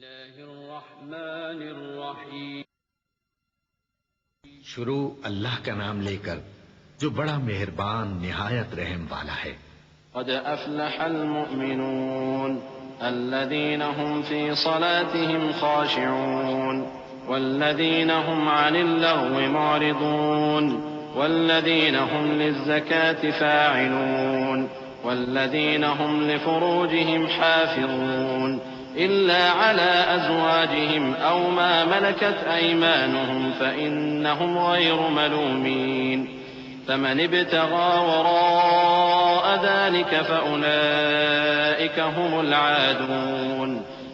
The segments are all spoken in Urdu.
الله الرحمن الرحيم شروع اللہ کا نام لے کر جو بڑا مہربان نہایت رحم والا ہے۔ قد أفلح المؤمنون الذين هم في صلاتهم خاشعون والذين هم عن اللغو معرضون والذين هم للزكاة فاعلون والذين هم لفروجهم حافظون إلا على أزواجهم أو ما ملكت أيمانهم فإنهم غير ملومين فمن ابتغى وراء ذلك فأولئك هم العادون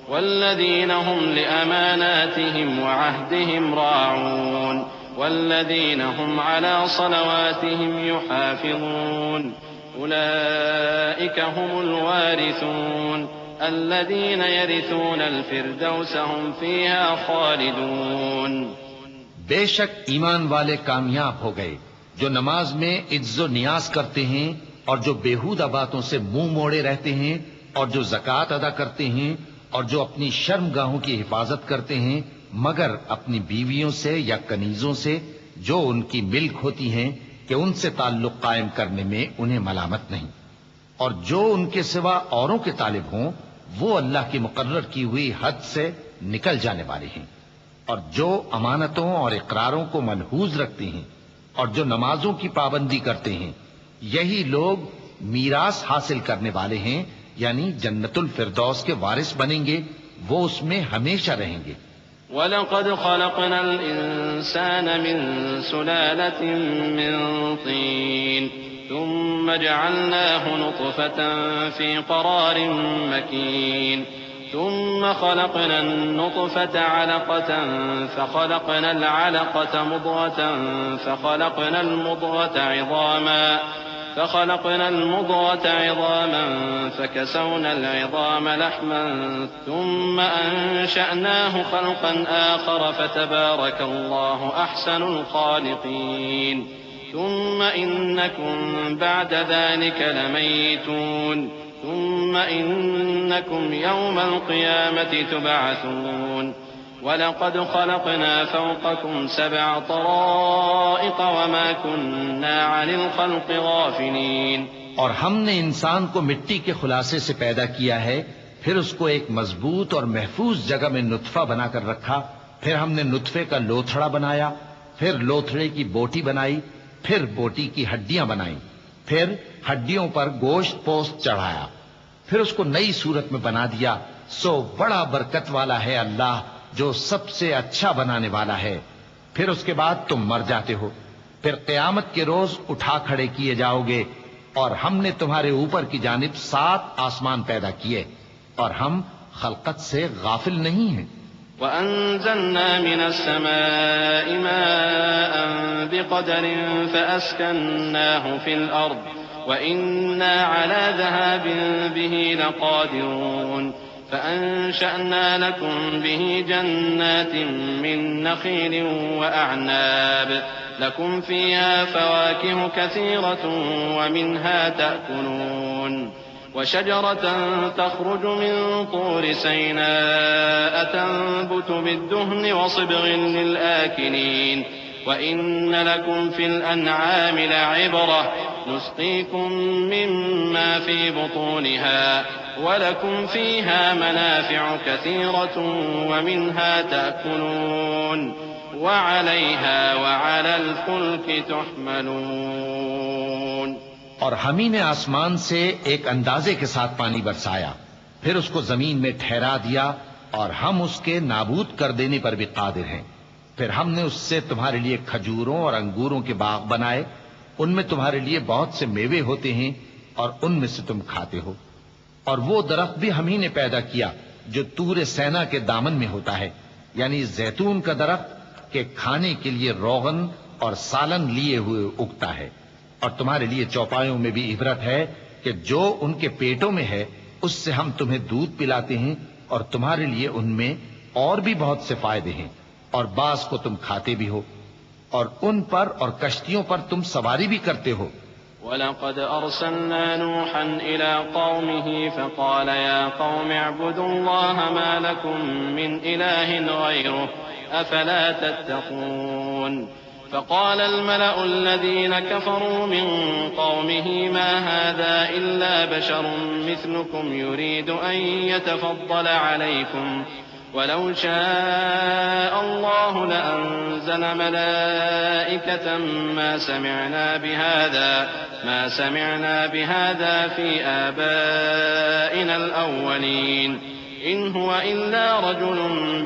والذين هم لأماناتهم وعهدهم راعون والذين هم على صلواتهم يحافظون أولئك هم الوارثون الذين يرثون الفردوس هم فيها خالدون۔ بے شک ایمان والے کامیاب ہو گئے جو نماز میں عجز و نیاز کرتے ہیں اور جو بیہودہ باتوں سے منہ موڑے رہتے ہیں اور جو زکوٰۃ ادا کرتے ہیں اور جو اپنی شرمگاہوں کی حفاظت کرتے ہیں مگر اپنی بیویوں سے یا کنیزوں سے جو ان کی ملک ہوتی ہیں کہ ان سے تعلق قائم کرنے میں انہیں ملامت نہیں، اور جو ان کے سوا اوروں کے طالب ہوں وہ اللہ کی مقرر کی ہوئی حد سے نکل جانے والے ہیں، اور جو امانتوں اور اقراروں کو ملحوظ رکھتے ہیں اور جو نمازوں کی پابندی کرتے ہیں یہی لوگ میراث حاصل کرنے والے ہیں، یعنی جنت الفردوس کے وارث بنیں گے، وہ اس میں ہمیشہ رہیں گے۔ وَلَقَدْ خَلَقْنَا الْإِنسَانَ مِنْ سُلَالَةٍ مِّن طِينٍ ثُمَّ جَعَلْنَاهُ نُطْفَةً فِي قَرَارٍ مَّكِينٍ ثُمَّ خَلَقْنَا النُّطْفَةَ عَلَقَةً فَخَلَقْنَا الْعَلَقَةَ مُضْغَةً فخلقنا المضغة عظاما فكسونا العظام لحما ثم أنشأناه خلقا آخر فتبارك الله أحسن الخالقين ثم إنكم بعد ذلك لميتون ثم إنكم يوم القيامة تبعثون وَلَقَدْ خَلَقْنَا فَوْقَكُمْ 7 طَرَائِقَ وَمَا كُنَّا عَنِ الْخَلْقِ غَافِلِينَ۔ اور ہم نے انسان کو مٹی کے خلاصے سے پیدا کیا ہے، پھر اس کو ایک مضبوط اور محفوظ جگہ میں نطفہ بنا کر رکھا، پھر ہم نے نطفے کا لوتھڑا بنایا، پھر لوتھڑے کی بوٹی بنائی، پھر بوٹی کی ہڈیاں بنائیں، پھر ہڈیوں پر گوشت پوست چڑھایا، پھر اس کو نئی صورت میں بنا دیا۔ سو بڑا برکت والا ہے اللہ جو سب سے اچھا بنانے والا ہے۔ پھر اس کے بعد تم مر جاتے ہو، پھر قیامت کے روز اٹھا کھڑے کیے جاؤ گے، اور ہم نے تمہارے اوپر کی جانب 7 آسمان پیدا کیے، اور ہم خلقت سے غافل نہیں ہیں۔ وَأَنزَلْنَا مِنَ السَّمَاءِ مَاءً بِقَدَرٍ فَأَسْكَنَّاهُ فِي الْأَرْضِ وَإِنَّا عَلَى ذَهَابٍ بِهِ لَقَادِرُونَ فأنشأنا لكم به جنات من نخيل وأعناب لكم فيها فواكه كثيرة ومنها تأكلون وشجرة تخرج من طور سيناء تنبت بالدهن وصبغ للآكلين وإن لكم في الأنعام لعبرة نسقيكم مما في بطونها وَلَكُمْ فِيهَا مَنَافِعُ كَثِيرَةٌ وَمِنْهَا تَأْكُلُونَ وَعَلَيْهَا وَعَلَى الْفُلْكِ تُحْمَلُونَ۔ اور ہم ہی نے آسمان سے ایک اندازے کے ساتھ پانی برسایا، پھر اس کو زمین میں ٹھہرا دیا، اور ہم اس کے نابود کر دینے پر بھی قادر ہیں۔ پھر ہم نے اس سے تمہارے لیے کھجوروں اور انگوروں کے باغ بنائے، ان میں تمہارے لیے بہت سے میوے ہوتے ہیں اور ان میں سے تم کھاتے ہو۔ اور وہ درخت بھی ہم ہی نے پیدا کیا جو طور سینا کے دامن میں ہوتا ہے، یعنی زیتون کا درخت کہ کھانے کے لیے روغن اور سالن لیے ہوئے اگتا ہے، اور تمہارے لیے چوپایوں میں بھی عبرت ہے کہ جو ان کے پیٹوں میں ہے اس سے ہم تمہیں دودھ پلاتے ہیں، اور تمہارے لیے ان میں اور بھی بہت سے فائدے ہیں، اور بعض کو تم کھاتے بھی ہو، اور ان پر اور کشتیوں پر تم سواری بھی کرتے ہو۔ وَلَقَدْ أَرْسَلْنَا نُوحًا إِلَىٰ قَوْمِهِ فَقَالَ يَا قَوْمِ اعْبُدُوا اللَّهَ مَا لَكُم مِّنْ إِلَٰهٍ غَيْرُهُ أَفَلَا تَتَّقُونَ فَقَالَ الْمَلَأُ الَّذِينَ كَفَرُوا مِن قَوْمِهِ مَا هَٰذَا إِلَّا بَشَرٌ مِّثْلُكُمْ يُرِيدُ أَن يَتَفَضَّلَ عَلَيْكُمْ وَلَوْ شَاءَ اللَّهُ لَأَنزَلَ مَلَائِكَةً مَّا سَمِعْنَا بِهَٰذَا فِي آبَائِنَا الْأَوَّلِينَ إِنْ هُوَ إِلَّا رَجُلٌ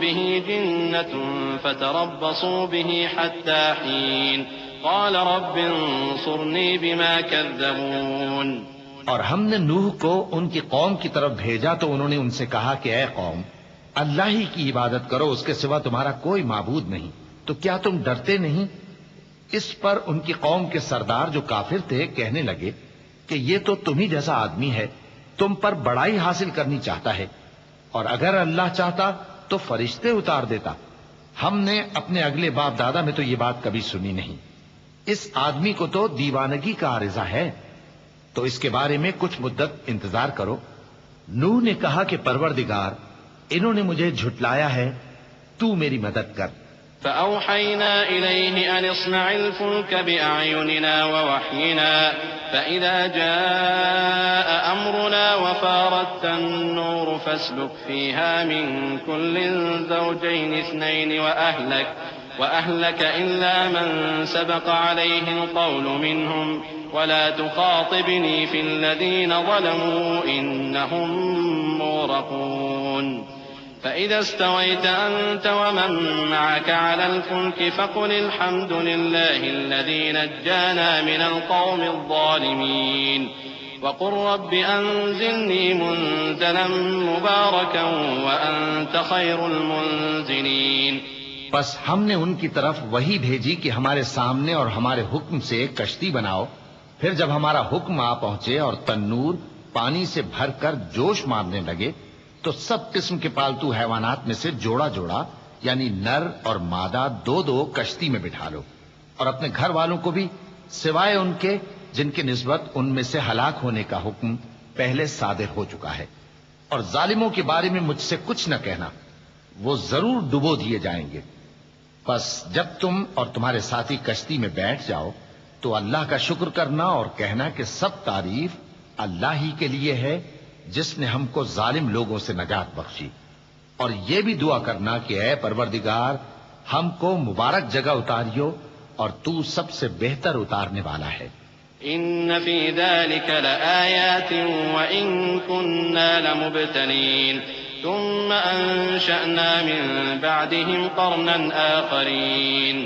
بِهِ جِنَّةٌ فَتَرَبَّصُوا بِهِ حَتَّىٰ حِينٍ قَالَ رَبِّ انصُرْنِي بِمَا كَذَّبُونِ۔ اور ہم نے نوح کو ان کی قوم کی طرف بھیجا تو انہوں نے ان سے کہا کہ اے قوم، اللہ ہی کی عبادت کرو، اس کے سوا تمہارا کوئی معبود نہیں، تو کیا تم ڈرتے نہیں؟ اس پر ان کی قوم کے سردار جو کافر تھے کہنے لگے کہ یہ تو تم ہی جیسا آدمی ہے، تم پر بڑائی حاصل کرنی چاہتا ہے، اور اگر اللہ چاہتا تو فرشتے اتار دیتا۔ ہم نے اپنے اگلے باپ دادا میں تو یہ بات کبھی سنی نہیں، اس آدمی کو تو دیوانگی کا عارضہ ہے، تو اس کے بارے میں کچھ مدت انتظار کرو۔ نوح نے کہا کہ پروردگار، انہوں نے مجھے جھٹلایا ہے، تو میری مدد کر۔ فَأَوْحَيْنَا إِلَيْهِ أَنِ اصْنَعِ الْفُلْكَ بِأَعْيُنِنَا وَوَحْيِنَا فَإِذَا جَاءَ أَمْرُنَا وَفَارَتِ النُّورُ فَاسْلُكْ فِيهَا مِن كُلٍّ زَوْجَيْنِ اثْنَيْنِ وَأَهْلَكَ إِلَّا مَن سَبَقَ عَلَيْهِ الْقَوْلُ مِنْهُمْ وَلَا تُخَاطِبْنِي فِي الَّذِينَ ظَلَمُوا إِنَّهُم مُّغْرَقُونَ فَإِذَا اسْتَوَيْتَ أَنتَ وَمَن مَّعَكَ عَلَى الْفُلْكِ فَقُلِ الْحَمْدُ لِلَّهِ الَّذِي نَجَّانَا مِنَ الْقَوْمِ الظَّالِمِينَ وَقُل رَّبِّ أَنزِلْنِي مُنزَلًا مُّبَارَكًا وَأَنتَ خَيْرُ الْمُنزِلِينَ۔ بس ہم نے ان کی طرف وحی بھیجی کہ ہمارے سامنے اور ہمارے حکم سے ایک کشتی بناؤ، پھر جب ہمارا حکم آ پہنچے اور تنور پانی سے بھر کر جوش مارنے لگے تو سب قسم کے پالتو حیوانات میں سے جوڑا جوڑا یعنی نر اور مادہ دو دو کشتی میں بٹھا لو، اور اپنے گھر والوں کو بھی سوائے ان کے جن کی نسبت ان میں سے ہلاک ہونے کا حکم پہلے صادر ہو چکا ہے، اور ظالموں کے بارے میں مجھ سے کچھ نہ کہنا، وہ ضرور ڈبو دیے جائیں گے۔ بس جب تم اور تمہارے ساتھی کشتی میں بیٹھ جاؤ تو اللہ کا شکر کرنا اور کہنا کہ سب تعریف اللہ ہی کے لیے ہے جس نے ہم کو ظالم لوگوں سے نجات بخشی، اور یہ بھی دعا کرنا کہ اے پروردگار ہم کو مبارک جگہ اتاریو اور تو سب سے بہتر اتارنے والا ہے۔ إن في ذلك لآيات وإن كنا لمبتلين ثم أنشأنا من بعدهم قرنا آخرين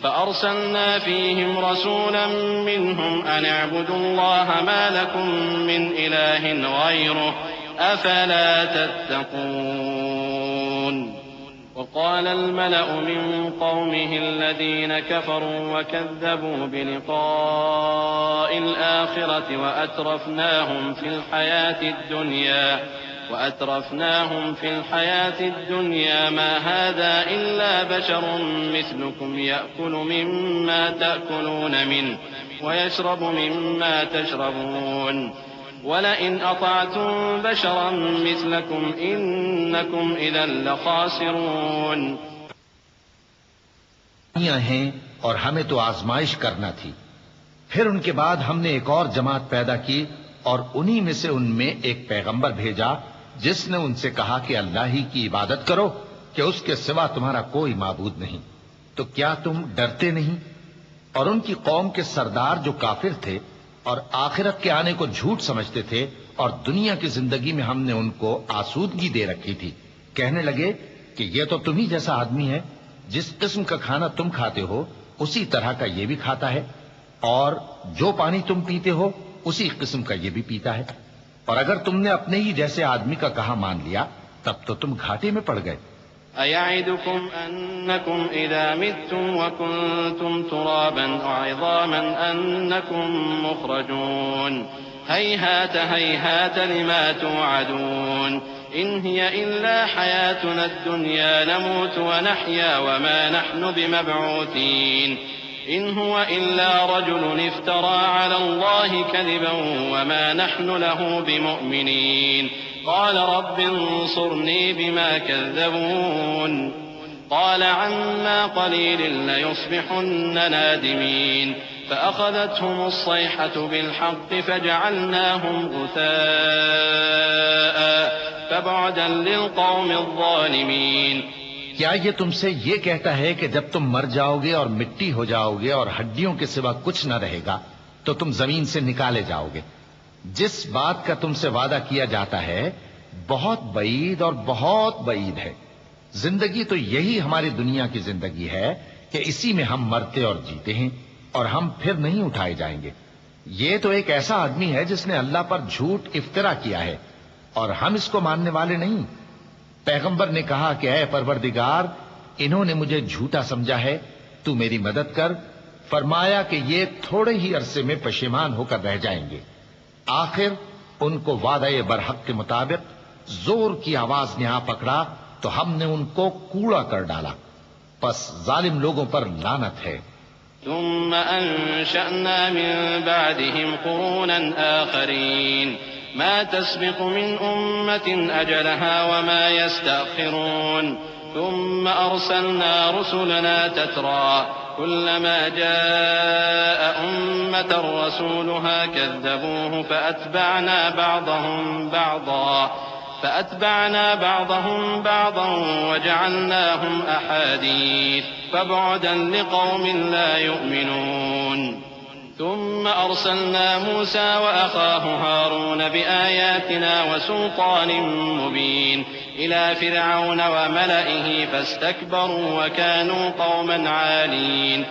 فأرسلنا فيهم رسولا منهم أن اعبدوا الله ما لكم من إله غيره أفلا تتقون وقال الملأ من قومه الذين كفروا وكذبوا بلقاء الآخرة وأترفناهم في الحياة الدنيا ما هذا إلا بشر مثلكم يأكل مما تأكلون منه ويشرب مما تشربون وَلَئِنْ أَطَعْتُمْ بَشَرًا مِثْلَكُمْ إِنَّكُمْ إِذًا لَخَاسِرُونَ۔ ہیں اور ہمیں تو آزمائش کرنا تھی، پھر ان کے بعد ہم نے ایک اور جماعت پیدا کی اور انہی میں سے ان میں ایک پیغمبر بھیجا جس نے ان سے کہا کہ اللہ ہی کی عبادت کرو کہ اس کے سوا تمہارا کوئی معبود نہیں، تو کیا تم ڈرتے نہیں؟ اور ان کی قوم کے سردار جو کافر تھے اور آخرت کے آنے کو جھوٹ سمجھتے تھے اور دنیا کی زندگی میں ہم نے ان کو آسودگی دے رکھی تھی، کہنے لگے کہ یہ تو تم ہی جیسا آدمی ہے، جس قسم کا کھانا تم کھاتے ہو اسی طرح کا یہ بھی کھاتا ہے، اور جو پانی تم پیتے ہو اسی قسم کا یہ بھی پیتا ہے، اور اگر تم نے اپنے ہی جیسے آدمی کا کہا مان لیا تب تو تم گھاٹے میں پڑ گئے۔ أَيَعِدُكُمْ أَنَّكُمْ إِذَا مِتُّمْ وَكُنتُمْ تُرَابًا وَعِظَامًا أَنَّكُمْ مُخْرَجُونَ هَيْهَاتَ هَيْهَاتَ لِمَا تُوعَدُونَ إِنْ هِيَ إِلَّا حَيَاتُنَا الدُّنْيَا نَمُوتُ وَنَحْيَا وَمَا نَحْنُ بِمَبْعُوثِينَ إن هو إلا رجل افترى على الله كذبا وما نحن له بمؤمنين قال رب انصرني بما كذبون قال عما قليل ليصبحن نادمين فأخذتهم الصيحة بالحق فجعلناهم غثاء فبعدا للقوم الظالمين. کیا یہ تم سے یہ کہتا ہے کہ جب تم مر جاؤ گے اور مٹی ہو جاؤ گے اور ہڈیوں کے سوا کچھ نہ رہے گا تو تم زمین سے نکالے جاؤ گے؟ جس بات کا تم سے وعدہ کیا جاتا ہے بہت بعید اور بہت بعید ہے. زندگی تو یہی ہماری دنیا کی زندگی ہے کہ اسی میں ہم مرتے اور جیتے ہیں اور ہم پھر نہیں اٹھائے جائیں گے. یہ تو ایک ایسا آدمی ہے جس نے اللہ پر جھوٹ افطرا کیا ہے اور ہم اس کو ماننے والے نہیں. پیغمبر نے کہا کہ اے پروردگار انہوں نے مجھے جھوٹا سمجھا ہے تو میری مدد کر. فرمایا کہ یہ تھوڑے ہی عرصے میں پشیمان ہو کر رہ جائیں گے. آخر ان کو وعدہ برحق کے مطابق زور کی آواز نے آ پکڑا تو ہم نے ان کو کوڑا کر ڈالا. پس ظالم لوگوں پر لعنت ہے. ثم أنشأنا من بعدهم قرونا آخرين ما تسبق من أمة أجلها وما يستأخرون ثم أرسلنا رسلنا تترى كلما جاء أمة رسولها كذبوه فأتبعنا بعضهم بعضا وجعلناهم أحاديث فبعدا لقوم لا يؤمنون. ثم أرسلنا موسى وأخاه هارون بآياتنا وسلطان مبين إلى فرعون وملئه فاستكبروا وكانوا قوما عالين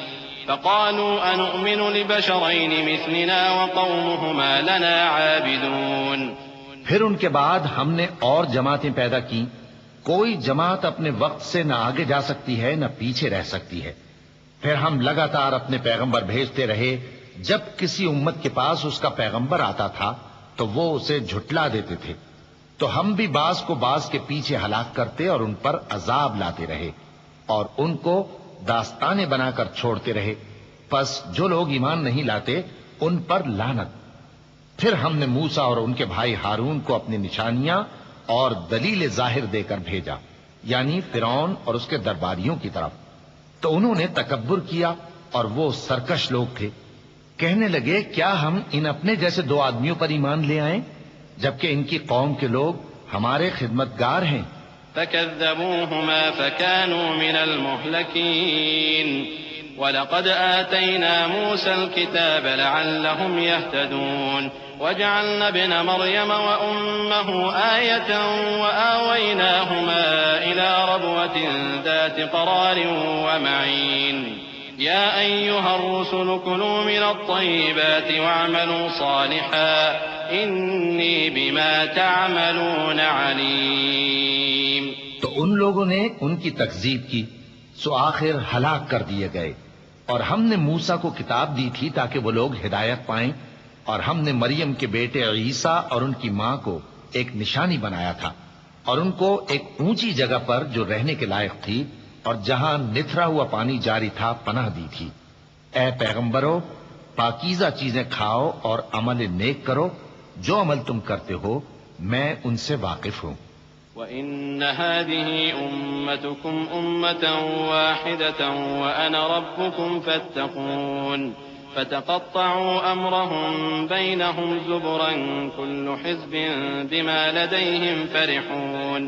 فقالوا أنؤمن لبشرين مثلنا وقومهما لنا عابدون. پھر ان کے بعد ہم نے اور جماعتیں پیدا کی. کوئی جماعت اپنے وقت سے نہ آگے جا سکتی ہے نہ پیچھے رہ سکتی ہے. پھر ہم لگاتار اپنے پیغمبر بھیجتے رہے. جب کسی امت کے پاس اس کا پیغمبر آتا تھا تو وہ اسے جھٹلا دیتے تھے تو ہم بھی بعض کو بعض کے پیچھے ہلاک کرتے اور ان پر عذاب لاتے رہے اور ان کو داستانے بنا کر چھوڑتے رہے. پس جو لوگ ایمان نہیں لاتے ان پر لعنت. پھر ہم نے موسیٰ اور ان کے بھائی ہارون کو اپنی نشانیاں اور دلیل ظاہر دے کر بھیجا یعنی فرعون اور اس کے درباریوں کی طرف. تو انہوں نے تکبر کیا اور وہ سرکش لوگ تھے. کہنے لگے کیا ہم ان اپنے جیسے دو آدمیوں پر ایمان لے آئیں جبکہ ان کی قوم کے لوگ ہمارے خدمتگار ہیں. فكذبوهما فكانوا من المهلكين وَلَقَدْ آتَيْنَا مُوسَى الْكِتَابَ لَعَلَّهُمْ يَهْتَدُونَ وَجَعَلْنَا ابْنَ مَرْيَمَ وَأُمَّهُ آيَةً وَآوَيْنَاهُمَا إِلَى رَبْوَةٍ ذَاتِ قَرَارٍ وَمَعِينٍ يَا أَيُّهَا الرُّسُلُ كُلُوا مِنَ الطَّيِّبَاتِ وَاعْمَلُوا صَالِحًا إِنِّي بِمَا تَعْمَلُونَ عَلِيمٌ. تو ان لوگوں نے ان کی تکذیب کی سو آخر ہلاک کر دیے گئے. اور ہم نے موسیٰ کو کتاب دی تھی تاکہ وہ لوگ ہدایت پائیں اور ہم نے مریم کے بیٹے عیسیٰ اور ان کی ماں کو ایک نشانی بنایا تھا اور ان کو ایک اونچی جگہ پر جو رہنے کے لائق تھی اور جہاں نتھرا ہوا پانی جاری تھا پناہ دی تھی. اے پیغمبرو پاکیزہ چیزیں کھاؤ اور عمل نیک کرو. جو عمل تم کرتے ہو میں ان سے واقف ہوں. وَإِنَّ هَذِهِ أُمَّتُكُمْ أُمَّةً وَاحِدَةً وَأَنَا رَبُّكُمْ فَاتَّقُونِ فَتَقَطَّعُوا أَمْرَهُمْ بَيْنَهُمْ زُبُرًا كُلُّ حِزْبٍ بِمَا لَدَيْهِمْ فَرِحُونَ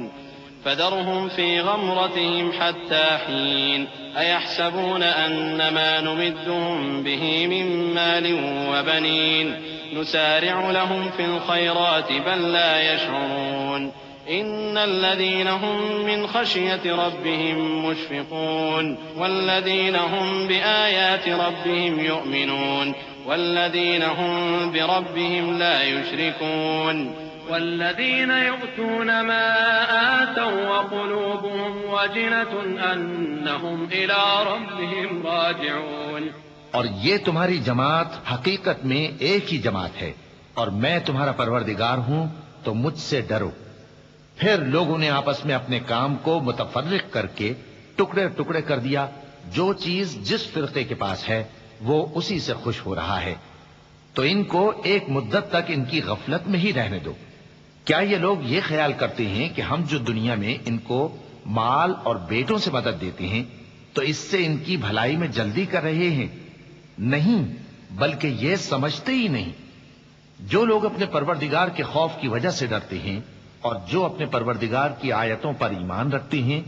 فَذَرْهُمْ فِي غَمْرَتِهِمْ حَتَّى حِينٍ أَيَحْسَبُونَ أَنَّمَا نُمِدُّهُمْ بِهِ مِن مَّالٍ وَبَنِينَ نُسَارِعُ لَهُمْ فِي الْخَيْرَاتِ بَل لَّا يَشْعُرُونَ إِنَّ الَّذِينَ هُم مِّنْ خَشْيَةِ رَبِّهِم مُّشْفِقُونَ وَالَّذِينَ هُم بِآيَاتِ رَبِّهِمْ يُؤْمِنُونَ وَالَّذِينَ هُم بِرَبِّهِمْ لَا يُشْرِكُونَ وَالَّذِينَ يُؤْتُونَ مَا آتَوا وَقُلُوبُهُمْ وَجِلَةٌ أَنَّهُمْ إِلَىٰ رَبِّهِمْ رَاجِعُونَ. اور یہ تمہاری جماعت حقیقت میں ایک ہی جماعت ہے اور میں تمہارا پروردگار ہوں تو مجھ سے ڈرو. پھر لوگوں نے آپس میں اپنے کام کو متفرق کر کے ٹکڑے ٹکڑے کر دیا. جو چیز جس فرقے کے پاس ہے وہ اسی سے خوش ہو رہا ہے، تو ان کو ایک مدت تک ان کی غفلت میں ہی رہنے دو۔ کیا یہ لوگ یہ خیال کرتے ہیں کہ ہم جو دنیا میں ان کو مال اور بیٹوں سے مدد دیتے ہیں تو اس سے ان کی بھلائی میں جلدی کر رہے ہیں؟ نہیں، بلکہ یہ سمجھتے ہی نہیں۔ جو لوگ اپنے پروردگار کے خوف کی وجہ سے ڈرتے ہیں اور جو اپنے پروردگار کی آیتوں پر ایمان رکھتے ہیں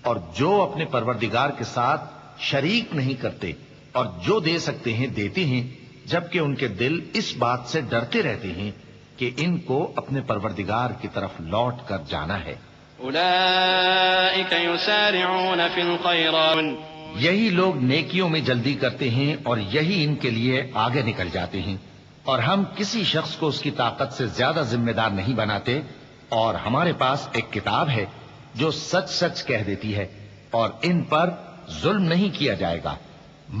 اور جو اپنے پروردگار کے ساتھ شریک نہیں کرتے اور جو دے سکتے ہیں دیتے ہیں، جبکہ ان کے دل اس بات سے ڈرتے رہتے ہیں کہ ان کو اپنے پروردگار کی طرف لوٹ کر جانا ہے۔ اولئک یسارعون فی الخیرات، یہی لوگ نیکیوں میں جلدی کرتے ہیں اور یہی ان کے لیے آگے نکل جاتے ہیں، اور ہم کسی شخص کو اس کی طاقت سے زیادہ ذمہ دار نہیں بناتے، اور ہمارے پاس ایک کتاب ہے جو سچ سچ کہہ دیتی ہے، اور ان پر ظلم نہیں کیا جائے گا،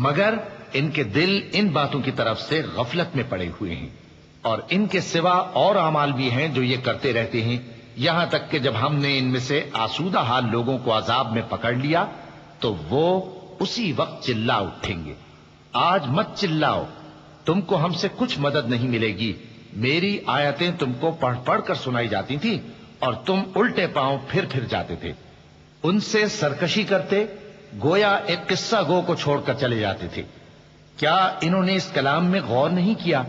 مگر ان کے دل ان باتوں کی طرف سے غفلت میں پڑے ہوئے ہیں، اور ان کے سوا اور اعمال بھی ہیں جو یہ کرتے رہتے ہیں، یہاں تک کہ جب ہم نے ان میں سے آسودہ حال لوگوں کو عذاب میں پکڑ لیا تو وہ اسی وقت چلا اٹھیں گے۔ آج مت چلاؤ، تم کو ہم سے کچھ مدد نہیں ملے گی، میری آیتیں تم کو پڑھ پڑھ کر سنائی جاتی تھی اور تم الٹے پاؤں پھر جاتے تھے، ان سے سرکشی کرتے، گویا ایک قصہ گو کو چھوڑ کر چلے جاتے تھے۔ کیا انہوں نے اس کلام میں غور نہیں کیا،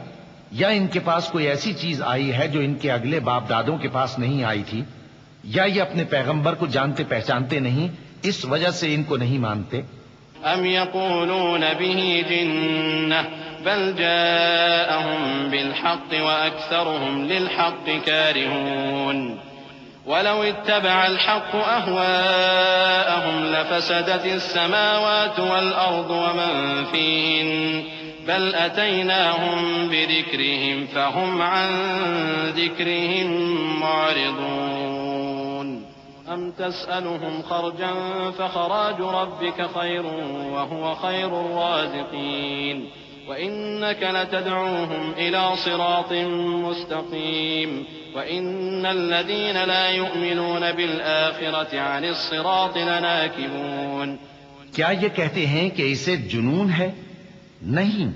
یا ان کے پاس کوئی ایسی چیز آئی ہے جو ان کے اگلے باپ دادوں کے پاس نہیں آئی تھی، یا یہ اپنے پیغمبر کو جانتے پہچانتے نہیں اس وجہ سے ان کو نہیں مانتے؟ ام یقولون به جنہ بل جاءهم بالحق واکثرهم للحق کارہون ولو اتبع الحق اهواءهم لفسدت السماوات والارض ومن فيهن بل اتيناهم بذكرهم فهم عن ذكرهم معرضون ام تسألهم خرجا فخراج ربك خير وهو خير الرازقين وإنك لتدعوهم إلى صراط مستقيم وإن الذين لا يؤمنون بالآخرة عن الصراط لناكبون۔ کیا یہ کہتے ہیں کہ اسے جنون ہے؟ نہیں،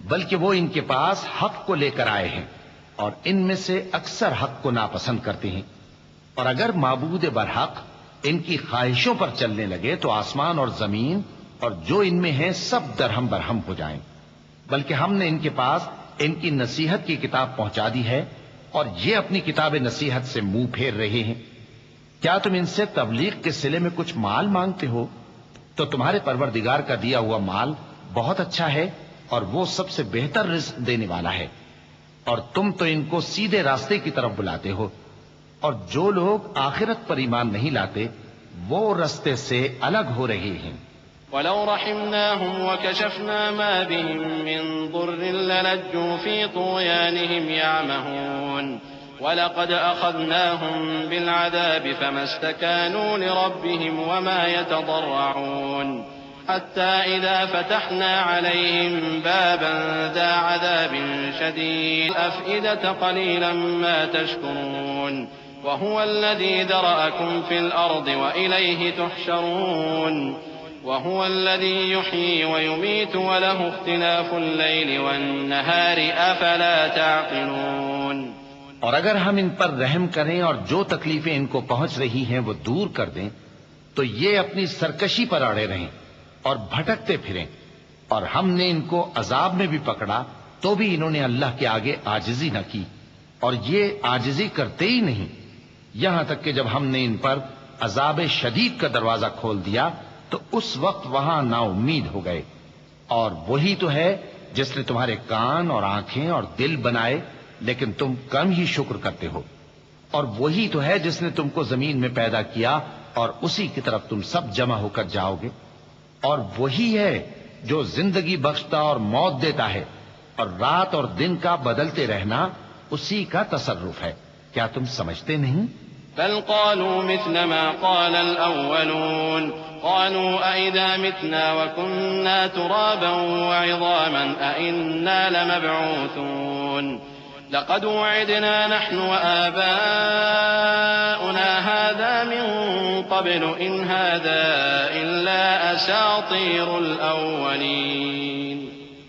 بلکہ وہ ان کے پاس حق کو لے کر آئے ہیں اور ان میں سے اکثر حق کو ناپسند کرتے ہیں، اور اگر معبود برحق ان کی خواہشوں پر چلنے لگے تو آسمان اور زمین اور جو ان میں ہیں سب درہم برہم ہو جائیں، بلکہ ہم نے ان کے پاس ان کی نصیحت کی کتاب پہنچا دی ہے اور یہ اپنی کتاب نصیحت سے منہ پھیر رہے ہیں۔ کیا تم ان سے تبلیغ کے صلے میں کچھ مال مانگتے ہو؟ تو تمہارے پروردگار کا دیا ہوا مال بہت اچھا ہے اور وہ سب سے بہتر رزق دینے والا ہے، اور تم تو ان کو سیدھے راستے کی طرف بلاتے ہو، اور جو لوگ آخرت پر ایمان نہیں لاتے وہ راستے سے الگ ہو رہے ہیں۔ ولو رحمناهم وكشفنا ما بهم من ضر للجوا في طغيانهم يعمهون ولقد أخذناهم بالعذاب فما استكانوا لربهم وما يتضرعون حتى إذا فتحنا عليهم بابا ذا عذاب شديد أفئدة قليلا ما تشكرون وهو الذي ذرأكم في الأرض وإليه تحشرون وهو الذي يحيي ويميت وله اختلاف الليل والنهار أفلا تعقلون۔ اور اگر ہم ان پر رحم کریں اور جو تکلیفیں ان کو پہنچ رہی ہیں وہ دور کر دیں تو یہ اپنی سرکشی پر اڑے رہیں اور بھٹکتے پھریں، اور ہم نے ان کو عذاب میں بھی پکڑا تو بھی انہوں نے اللہ کے آگے عاجزی نہ کی، اور یہ عاجزی کرتے ہی نہیں، یہاں تک کہ جب ہم نے ان پر عذاب شدید کا دروازہ کھول دیا تو اس وقت وہاں نا امید ہو گئے۔ اور وہی تو ہے جس نے تمہارے کان اور آنکھیں اور دل بنائے، لیکن تم کم ہی شکر کرتے ہو، اور وہی تو ہے جس نے تم کو زمین میں پیدا کیا اور اسی کی طرف تم سب جمع ہو کر جاؤ گے، اور وہی ہے جو زندگی بخشتا اور موت دیتا ہے، اور رات اور دن کا بدلتے رہنا اسی کا تصرف ہے۔ کیا تم سمجھتے نہیں؟ بل قالوا مثل ما قال الأولون قالوا أئذا متنا وكنا ترابا وعظاما أئنا لمبعوثون لقد وعدنا نحن وآباؤنا هذا من قبل إن هذا إلا أساطير الأولين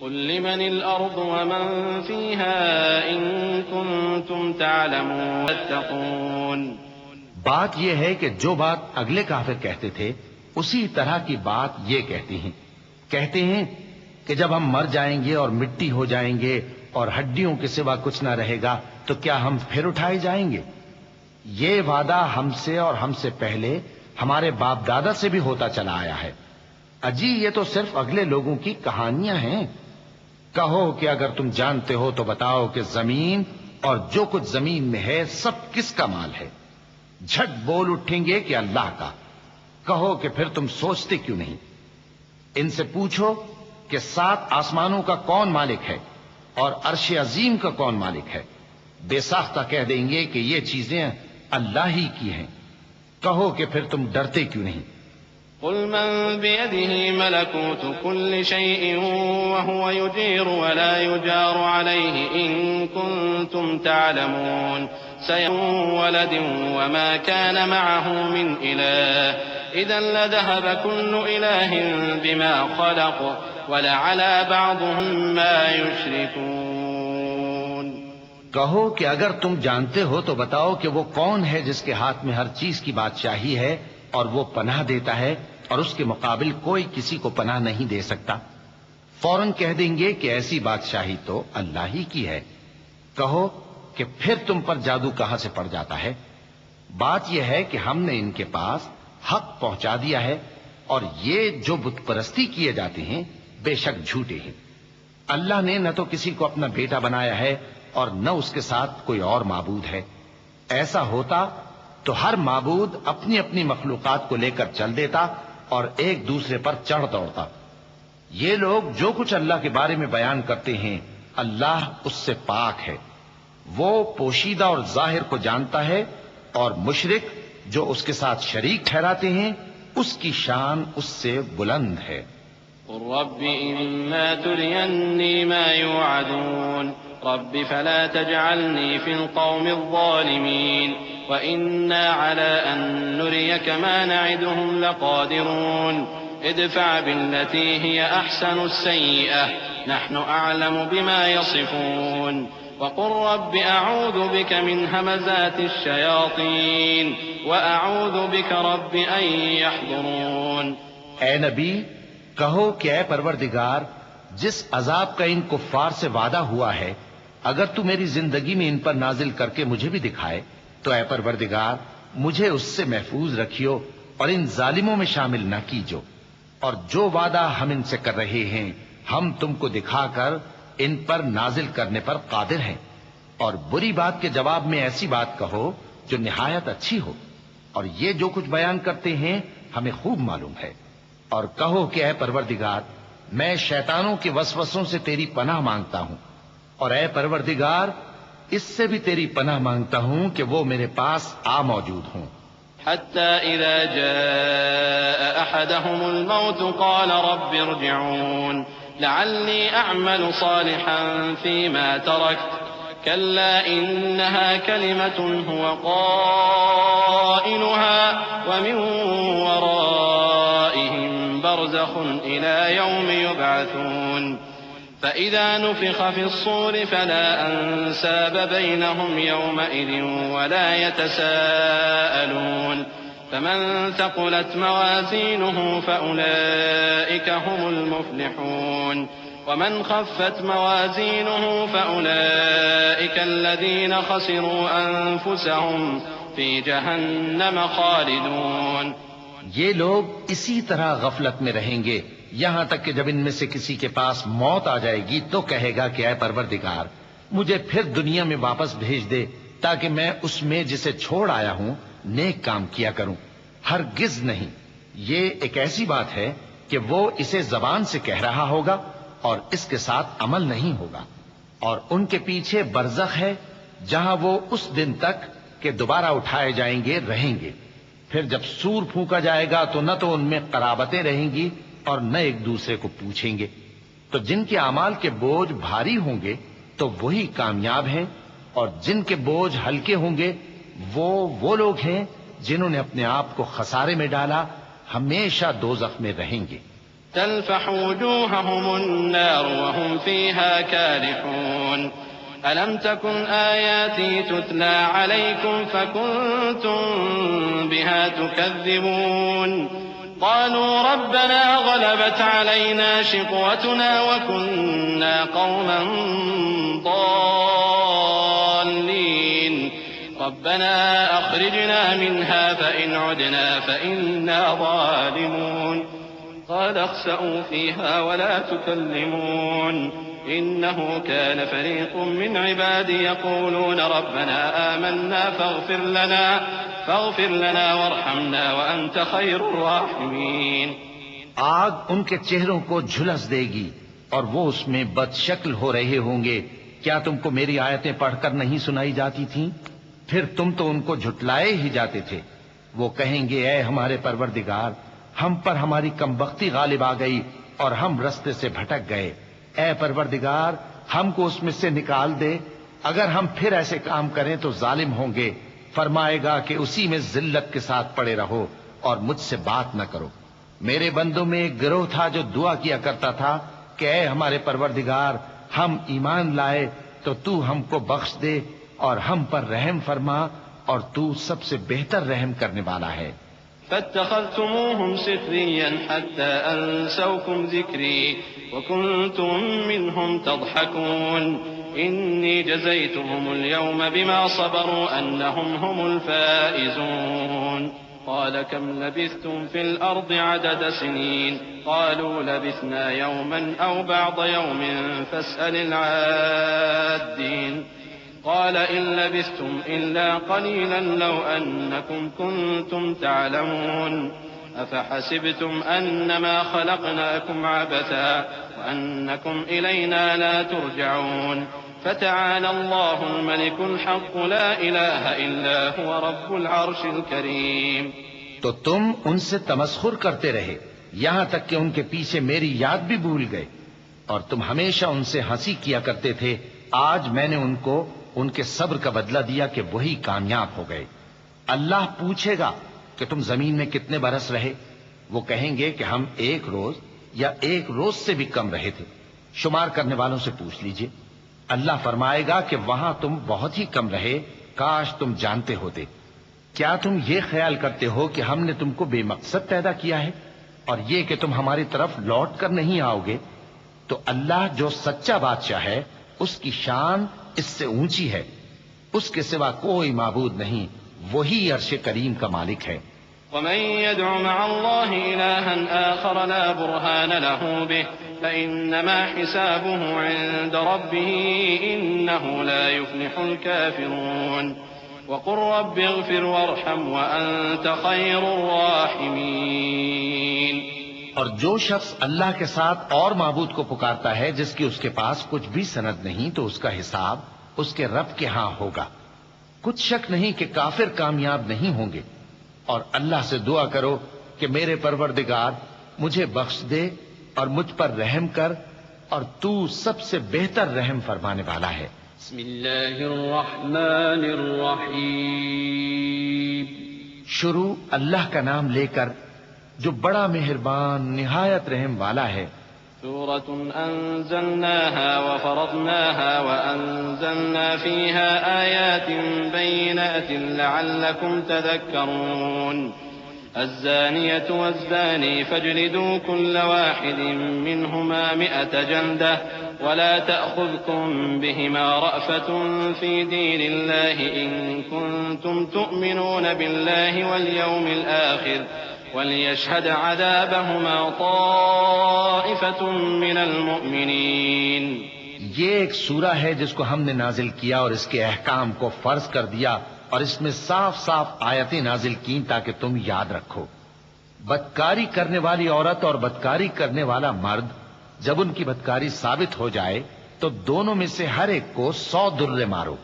قل لمن الأرض ومن فيها إن كنتم تعلمون تتقون. بات یہ ہے کہ جو بات اگلے کافر کہتے تھے اسی طرح کی بات یہ کہتے ہیں کہ جب ہم مر جائیں گے اور مٹی ہو جائیں گے اور ہڈیوں کے سوا کچھ نہ رہے گا تو کیا ہم پھر اٹھائے جائیں گے؟ یہ وعدہ ہم سے اور ہم سے پہلے ہمارے باپ دادا سے بھی ہوتا چلا آیا ہے. اجی یہ تو صرف اگلے لوگوں کی کہانیاں ہیں. کہو کہ اگر تم جانتے ہو تو بتاؤ کہ زمین اور جو کچھ زمین میں ہے سب کس کا مال ہے؟ جھٹ بول اٹھیں گے کہ اللہ کا. کہو کہ پھر تم سوچتے کیوں نہیں؟ ان سے پوچھو کہ 7 آسمانوں کا کون مالک ہے اور عرش عظیم کا کون مالک ہے؟ بے ساختہ کہہ دیں گے کہ یہ چیزیں اللہ ہی کی ہیں. کہو کہ پھر تم ڈرتے کیوں نہیں؟ قل من بيده ملكوت كل شيء وهو يجير ولا يجار عليه إن كنتم تعلمون. سيقول ولد وما كان معه من إله إذا لذهب كل إله بما خلق ولعلى بعضهم ما يشركون. کہو کہ اگر تم جانتے ہو تو بتاؤ کہ وہ کون ہے جس کے ہاتھ میں ہر چیز کی بادشاہی ہے اور وہ پناہ دیتا ہے اور اس کے مقابل کوئی کسی کو پناہ نہیں دے سکتا. فوراً کہہ دیں گے کہ ایسی بادشاہی تو اللہ ہی کی ہے. کہو کہ پھر تم پر جادو کہاں سے پڑ جاتا ہے؟ بات یہ ہے کہ ہم نے ان کے پاس حق پہنچا دیا ہے اور یہ جو بت پرستی کیے جاتے ہیں بے شک جھوٹے ہیں. اللہ نے نہ تو کسی کو اپنا بیٹا بنایا ہے اور نہ اس کے ساتھ کوئی اور معبود ہے. ایسا ہوتا تو ہر معبود اپنی اپنی مخلوقات کو لے کر چل دیتا اور ایک دوسرے پر چڑھ دوڑتا. یہ لوگ جو کچھ اللہ کے بارے میں بیان کرتے ہیں اللہ اس سے پاک ہے. وہ پوشیدہ اور ظاہر کو جانتا ہے اور مشرک جو اس کے ساتھ شریک ٹھہراتے ہیں اس کی شان اس سے بلند ہے. قل رب إما تريني ما يوعدون رب فلا تجعلني في القوم الظالمين وإنا على أن نريك ما نعدهم لقادرون. ادفع بالتي هي أحسن السيئة نحن أعلم بما يصفون. وقل رب أعوذ بك من همزات الشياطين وأعوذ بك رب أن يحضرون. اے نبی کہو کہ اے پروردگار جس عذاب کا ان کفار سے وعدہ ہوا ہے اگر تو میری زندگی میں ان پر نازل کر کے مجھے بھی دکھائے تو اے پروردگار مجھے اس سے محفوظ رکھیو اور ان ظالموں میں شامل نہ کیجو. اور جو وعدہ ہم ان سے کر رہے ہیں ہم تم کو دکھا کر ان پر نازل کرنے پر قادر ہیں. اور بری بات کے جواب میں ایسی بات کہو جو نہایت اچھی ہو. اور یہ جو کچھ بیان کرتے ہیں ہمیں خوب معلوم ہے. اور کہو کہ اے پروردگار میں شیطانوں کے وسوسوں سے تیری پناہ مانگتا ہوں اور اے پروردگار اس سے بھی تیری پناہ مانگتا ہوں کہ وہ میرے پاس آ موجود ہوں. حتى إذا جاء أحدهم الموت قال رب ارجعون لعلي أعمل صالحا فيما تركت كلا إنها كلمة هو قائلها ومن ورائهم برزخ إلى يوم يبعثون. فإذا نفخ في الصور فلا أنساب بينهم يومئذ ولا يتساءلون. فمن ثقلت موازينه فأولئك هم المفلحون ومن خفت موازينه فأولئك الذين خسروا أنفسهم في جهنم خالدون. یہ لوگ اسی طرح غفلت میں رہیں گے یہاں تک کہ جب ان میں سے کسی کے پاس موت آ جائے گی تو کہے گا کہ اے پروردگار مجھے پھر دنیا میں واپس بھیج دے تاکہ میں اس میں جسے چھوڑ آیا ہوں نیک کام کیا کروں. ہرگز نہیں. یہ ایک ایسی بات ہے کہ وہ اسے زبان سے کہہ رہا ہوگا اور اس کے ساتھ عمل نہیں ہوگا. اور ان کے پیچھے برزخ ہے جہاں وہ اس دن تک کہ دوبارہ اٹھائے جائیں گے رہیں گے. پھر جب سور پھونکا جائے گا تو نہ تو ان میں قرابتیں رہیں گی اور نہ ایک دوسرے کو پوچھیں گے. تو جن کے اعمال کے بوجھ بھاری ہوں گے تو وہی کامیاب ہیں اور جن کے بوجھ ہلکے ہوں گے وہ لوگ ہیں جنہوں نے اپنے آپ کو خسارے میں ڈالا ہمیشہ دوزخ میں رہیں گے. تلفح وجوههم النار وهم فيها كالحون ألم تكن آياتي تتلى عليكم فكنتم بها تكذبون قالوا ربنا غلبت علينا شقوتنا وكنا قوما ضالين ربنا أخرجنا منها فإن عدنا فإنا ظالمون قال اخسئوا فيها ولا تكلمون إنه كان فريق من عبادي يقولون ربنا آمنا فاغفر لنا وارحمنا وأنت خير الراحمين. آگ ان کے چہروں کو جھلس دے گی اور وہ اس میں بد شکل ہو رہے ہوں گے. کیا تم کو میری آیتیں پڑھ کر نہیں سنائی جاتی تھیں؟ پھر تم تو ان کو جھٹلائے ہی جاتے تھے. وہ کہیں گے اے ہمارے پروردگار، ہم پر ہماری کمبختی غالب آ گئی اور ہم رستے سے بھٹک گئے. اے پروردگار، ہم کو اس میں سے نکال دے. اگر ہم پھر ایسے کام کریں تو ظالم ہوں گے. فرمائے گا کہ اسی میں ذلت کے ساتھ پڑے رہو اور مجھ سے بات نہ کرو. میرے بندوں میں ایک گروہ تھا جو دعا کیا کرتا تھا کہ اے ہمارے پروردگار، ہم ایمان لائے تو تو ہم کو بخش دے اور ہم پر رحم فرما اور تو سب سے بہتر رحم کرنے والا ہے. فاتخذتموهم سخريا حتى أنسوكم ذكري وكنتم منهم تضحكون إني جزيتهم اليوم بما صبروا أنهم هم الفائزون. قال كم لبثتم في الأرض عدد سنين قالوا لبثنا يوما أو بعض يوم فاسأل العادين. قال إن لبثتم إلا قليلا لو أنكم كنتم تعلمون أفحسبتم أنما خلقناكم عبثا وأنكم إلينا لا ترجعون. فتعالى الله الملك الحق لا إله إلا هو رب العرش الكريم. تو تم ان سے تمسخر کرتے رہے یہاں تک کہ ان کے پیچھے میری یاد بھی بھول گئے اور تم ہمیشہ ان سے ہنسی کیا کرتے تھے. آج میں نے ان کو ان کے صبر کا بدلہ دیا کہ وہی کامیاب ہو گئے. اللہ پوچھے گا کہ تم زمین میں کتنے برس رہے؟ وہ کہیں گے کہ ہم 1 روز یا 1 روز سے بھی کم رہے تھے. شمار کرنے والوں سے پوچھ لیجئے. اللہ فرمائے گا کہ وہاں تم بہت ہی کم رہے، کاش تم جانتے ہوتے. کیا تم یہ خیال کرتے ہو کہ ہم نے تم کو بے مقصد پیدا کیا ہے اور یہ کہ تم ہماری طرف لوٹ کر نہیں آؤ گے؟ تو اللہ جو سچا بادشاہ ہے اس کی شان اس سے اونچی ہے. اس کے سوا کوئی معبود نہیں، وہی عرش کریم کا مالک ہے. ومن يدع مع الله إلها آخر لا برهان له به فإنما حسابه عند ربه إنه لا يفلح الكافرون. وقل رب اغفر وارحم وأنت خير الراحمين. اور جو شخص اللہ کے ساتھ اور معبود کو پکارتا ہے جس کی اس کے پاس کچھ بھی سند نہیں تو اس کا حساب اس کے رب کے ہاں ہوگا. کچھ شک نہیں کہ کافر کامیاب نہیں ہوں گے. اور اللہ سے دعا کرو کہ میرے پروردگار مجھے بخش دے اور مجھ پر رحم کر اور تو سب سے بہتر رحم فرمانے والا ہے. بسم اللہ الرحمن الرحیم. شروع اللہ کا نام لے کر جو بڑا مہربان نہایت رحم والا ہے. سورة أنزلناها وفرضناها وأنزلنا فيها آيات بينات لعلكم تذكرون. الزانية والزاني فاجلدوا كل واحد منهما 100 جلدة ولا تأخذكم بهما رأفة في دين الله إن كنتم تؤمنون بالله واليوم الآخر وَلْيَشْهَدْ عَذَابَهُمَا طَائِفَةٌ مِّنَ الْمُؤْمِنِينَ. یہ ایک سورہ ہے جس کو ہم نے نازل کیا اور اس کے احکام کو فرض کر دیا اور اس میں صاف صاف آیتیں نازل کی تاکہ تم یاد رکھو. بدکاری کرنے والی عورت اور بدکاری کرنے والا مرد جب ان کی بدکاری ثابت ہو جائے تو دونوں میں سے ہر ایک کو 100 درے مارو.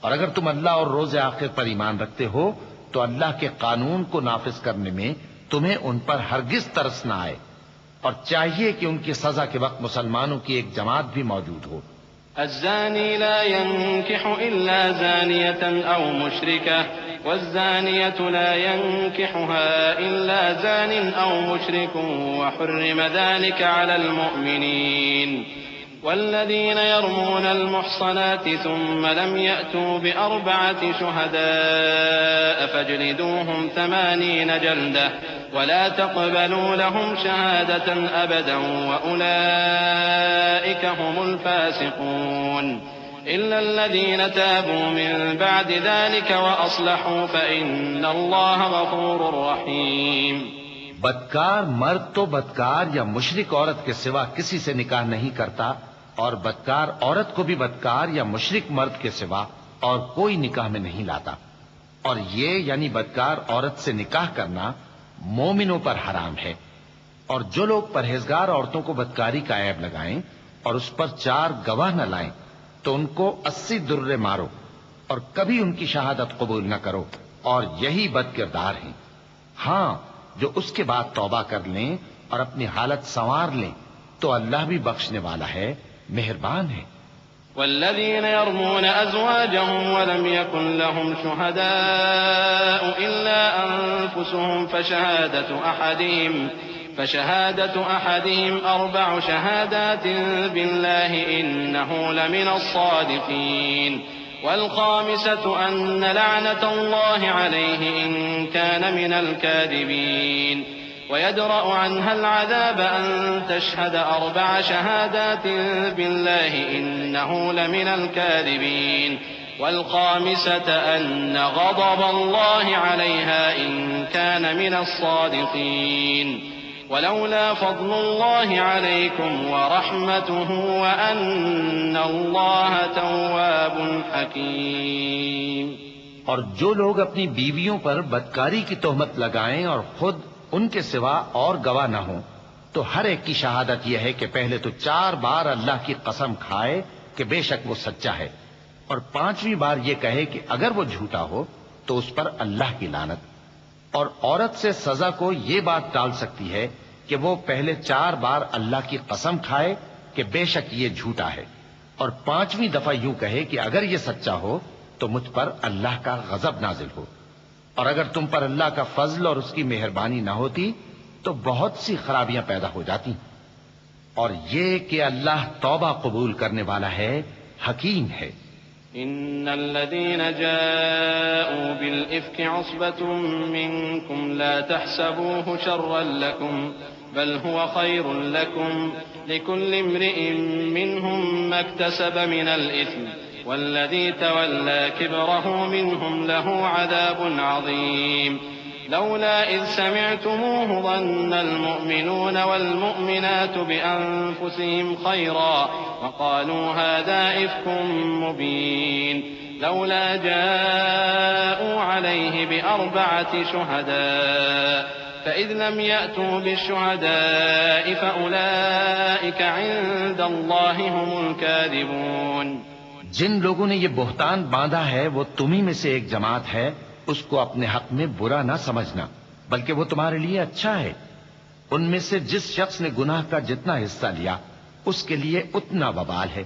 اور اگر تم اللہ اور روز آخر پر ایمان رکھتے ہو تو اللہ کے قانون کو نافذ کرنے میں تمہیں ان پر ہرگز ترس نہ آئے. اور چاہیے کہ ان کی سزا کے وقت مسلمانوں کی ایک جماعت بھی موجود ہو. الزاني لا ينكح إلا زانية أو مشركة والزانية لا ينكحها إلا زان أو مشرك وحرم ذلك على المؤمنين والذين يرمون المحصنات ثم لم يأتوا بأربعة شهداء فاجلدوهم 80 جلدة ولا تقبلوا لهم شهادة أبدا وأولئك هم الفاسقون إلا الذين تابوا من بعد ذلك وأصلحوا فإن الله غفور رحيم. بدکار مرد تو بدکار یا مشرک عورت کے سوا کسی سے نکاح نہیں کرتا، اور بدکار عورت کو بھی بدکار یا مشرک مرد کے سوا اور کوئی نکاح میں نہیں لاتا. اور یہ یعنی بدکار عورت سے نکاح کرنا مومنوں پر حرام ہے. اور جو لوگ پرہیزگار عورتوں کو بدکاری کا عیب لگائیں اور اس پر 4 گواہ نہ لائیں تو ان کو 80 درے مارو اور کبھی ان کی شہادت قبول نہ کرو، اور یہی بد کردار ہیں. ہاں، جو اس کے بعد توبہ کر لیں اور اپنی حالت سنوار لیں تو اللہ بھی بخشنے والا ہے، مہربان ہے. والذين يرمون أزواجهم ولم يكن لهم شهداء إلا أنفسهم فشهادة أحدهم 4 شهادات بالله إنه لمن الصادقين والخامسة أن لعنة الله عليه إن كان من الكاذبين ويدرأ عنها العذاب أن تشهد 4 شهادات بالله إنه لمن الكاذبين والخامسة أن غضب الله عليها إن كان من الصادقين ولولا فضل الله عليكم ورحمته وأن الله تواب حكيم. اور جو لوگ اپنی بیویوں پر بدکاری کی تہمت لگائیں اور خود ان کے سوا اور گواہ نہ ہوں تو ہر ایک کی شہادت یہ ہے کہ پہلے تو 4 بار اللہ کی قسم کھائے کہ بے شک وہ سچا ہے، اور 5ویں بار یہ کہے کہ اگر وہ جھوٹا ہو تو اس پر اللہ کی لعنت. اور عورت سے سزا کو یہ بات ٹال سکتی ہے کہ وہ پہلے 4 بار اللہ کی قسم کھائے کہ بے شک یہ جھوٹا ہے، اور 5ویں دفعہ یوں کہے کہ اگر یہ سچا ہو تو مجھ پر اللہ کا غضب نازل ہو. اور اگر تم پر اللہ کا فضل اور اس کی مہربانی نہ ہوتی تو بہت سی خرابیاں پیدا ہو جاتی. اور یہ کہ اللہ توبہ قبول کرنے والا ہے، حکیم ہے. إن الذين جاءوا بالإفك عصبة منكم لا تحسبوه شرا لكم بل هو خير لكم لكل امرئ منهم ما اكتسب من الإثم والذي تولى كبره منهم له عذاب عظيم. لولا إذ سمعتموه ظن المؤمنون والمؤمنات بأنفسهم خيرا وقالوا هذا إفك مبين لولا جاءوا عليه ب4 شهداء فإذ لم يأتوا بالشهداء فأولئك عند الله هم الكاذبون. جن لوگوں نے یہ بہتان باندھا ہے وہ تمہیں میں سے ایک جماعت ہے، اس کو اپنے حق میں برا نہ سمجھنا بلکہ وہ تمہارے لیے اچھا ہے. ان میں سے جس شخص نے گناہ کا جتنا حصہ لیا اس کے لیے اتنا وبال ہے،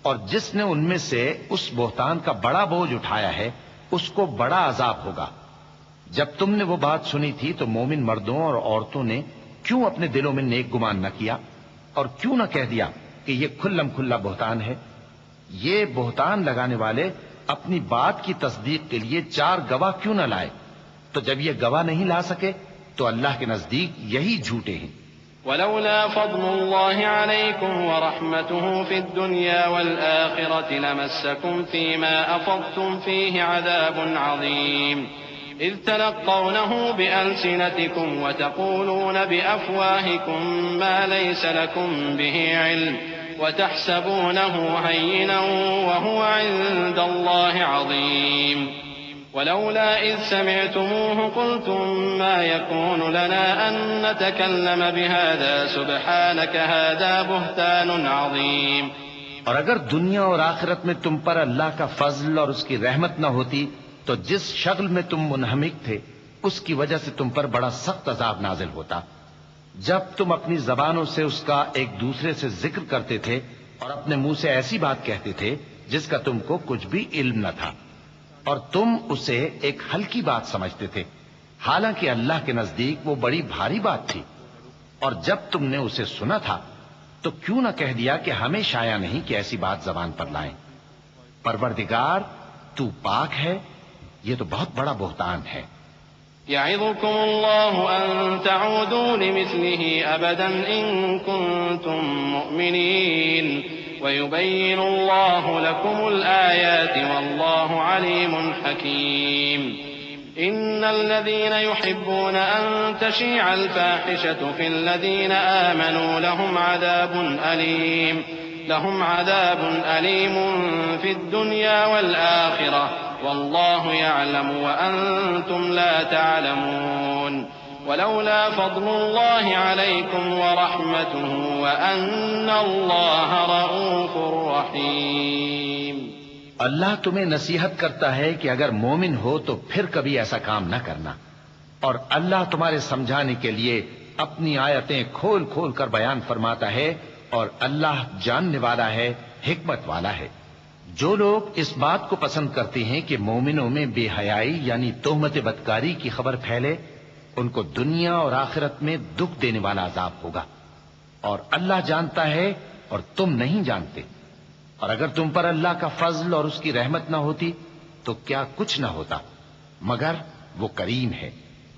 اور جس نے ان میں سے اس بہتان کا بڑا بوجھ اٹھایا ہے اس کو بڑا عذاب ہوگا. جب تم نے وہ بات سنی تھی تو مومن مردوں اور عورتوں نے کیوں اپنے دلوں میں نیک گمان نہ کیا اور کیوں نہ کہہ دیا کہ یہ کھلم کھلا بہتان ہے؟ یہ بہتان لگانے والے اپنی بات کی تصدیق کے لیے 4 گواہ کیوں نہ لائے؟ تو جب یہ گواہ نہیں لا سکے تو اللہ کے نزدیک یہی جھوٹے ہیں. ولولا فضل الله عليكم ورحمته في الدنيا والآخرة لمسكم فيما أفضتم فيه عذاب عظيم إذ تلقونه بألسنتكم وتقولون بأفواهكم ما ليس لكم به علم وتحسبونه هينا وهو عند الله عظيم. ولولا إذ سمعتموه قلتم ما يكون لنا أن نتكلم بهذا سبحانك هذا بهتان عظيم. اور اگر دنیا اور آخرت میں تم پر اللہ کا فضل اور اس کی رحمت نہ ہوتی تو جس شغل میں تم منہمک تھے اس کی وجہ سے تم پر بڑا سخت عذاب نازل ہوتا. جب تم اپنی زبانوں سے اس کا ایک دوسرے سے ذکر کرتے تھے اور اپنے منہ سے ایسی بات کہتے تھے جس کا تم کو کچھ بھی علم نہ تھا، اور تم اسے ایک ہلکی بات سمجھتے تھے، حالانکہ اللہ کے نزدیک وہ بڑی بھاری بات تھی۔ اور جب تم نے اسے سنا تھا تو کیوں نہ کہہ دیا کہ ہمیں شایع نہیں کہ ایسی بات زبان پر لائیں۔ پروردگار تو پاک ہے، یہ تو بہت بڑا بہتان ہے۔ يعظكم الله أن تعودوا لمثله أبدا إن كنتم مؤمنين ويبين الله لكم الآيات والله عليم حكيم. إن الذين يحبون أن تشيع الفاحشة في الذين آمنوا لهم عذاب أليم في الدنيا والآخرة والله يعلم وأنتم لا تعلمون. ولولا فضل الله عليكم ورحمته وأن الله رؤوف رحيم. اللہ تمہیں نصیحت کرتا ہے کہ اگر مومن ہو تو پھر کبھی ایسا کام نہ کرنا، اور اللہ تمہارے سمجھانے کے لیے اپنی آیتیں کھول کھول کر بیان فرماتا ہے، اور اللہ جاننے والا ہے، حکمت والا ہے۔ جو لوگ اس بات کو پسند کرتے ہیں کہ مومنوں میں بے حیائی یعنی تہمت بدکاری کی خبر پھیلے، ان کو دنیا اور آخرت میں دکھ دینے والا عذاب ہوگا، اور اللہ جانتا ہے اور تم نہیں جانتے۔ اور اگر تم پر اللہ کا فضل اور اس کی رحمت نہ ہوتی تو کیا کچھ نہ ہوتا، مگر وہ کریم ہے،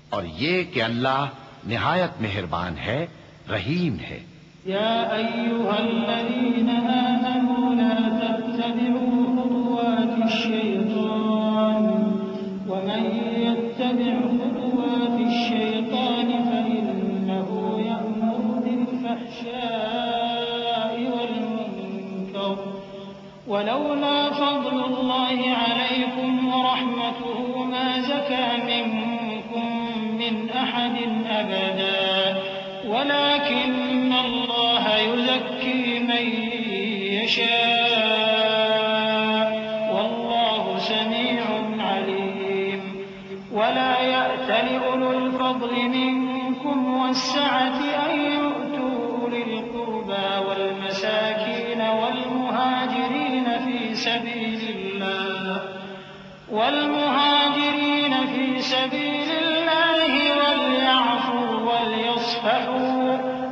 اور یہ کہ اللہ نہایت مہربان ہے، رحیم ہے۔ يا أيها الذين آمنوا لا تتبعوا خطوات الشيطان ومن يتبع خطوات الشيطان فإنه يأمر بالفحشاء والمنكر ولولا فضل الله عليكم ورحمته ما زكى منكم من أحد أبدا ولكن الله يزكي من يشاء والله سميع عليم. ولا يأتل أولو الفضل منكم والسعة أن يؤتوا أولي القربى والمساكين والمهاجرين في سبيل الله وليعفوا وليصفحوا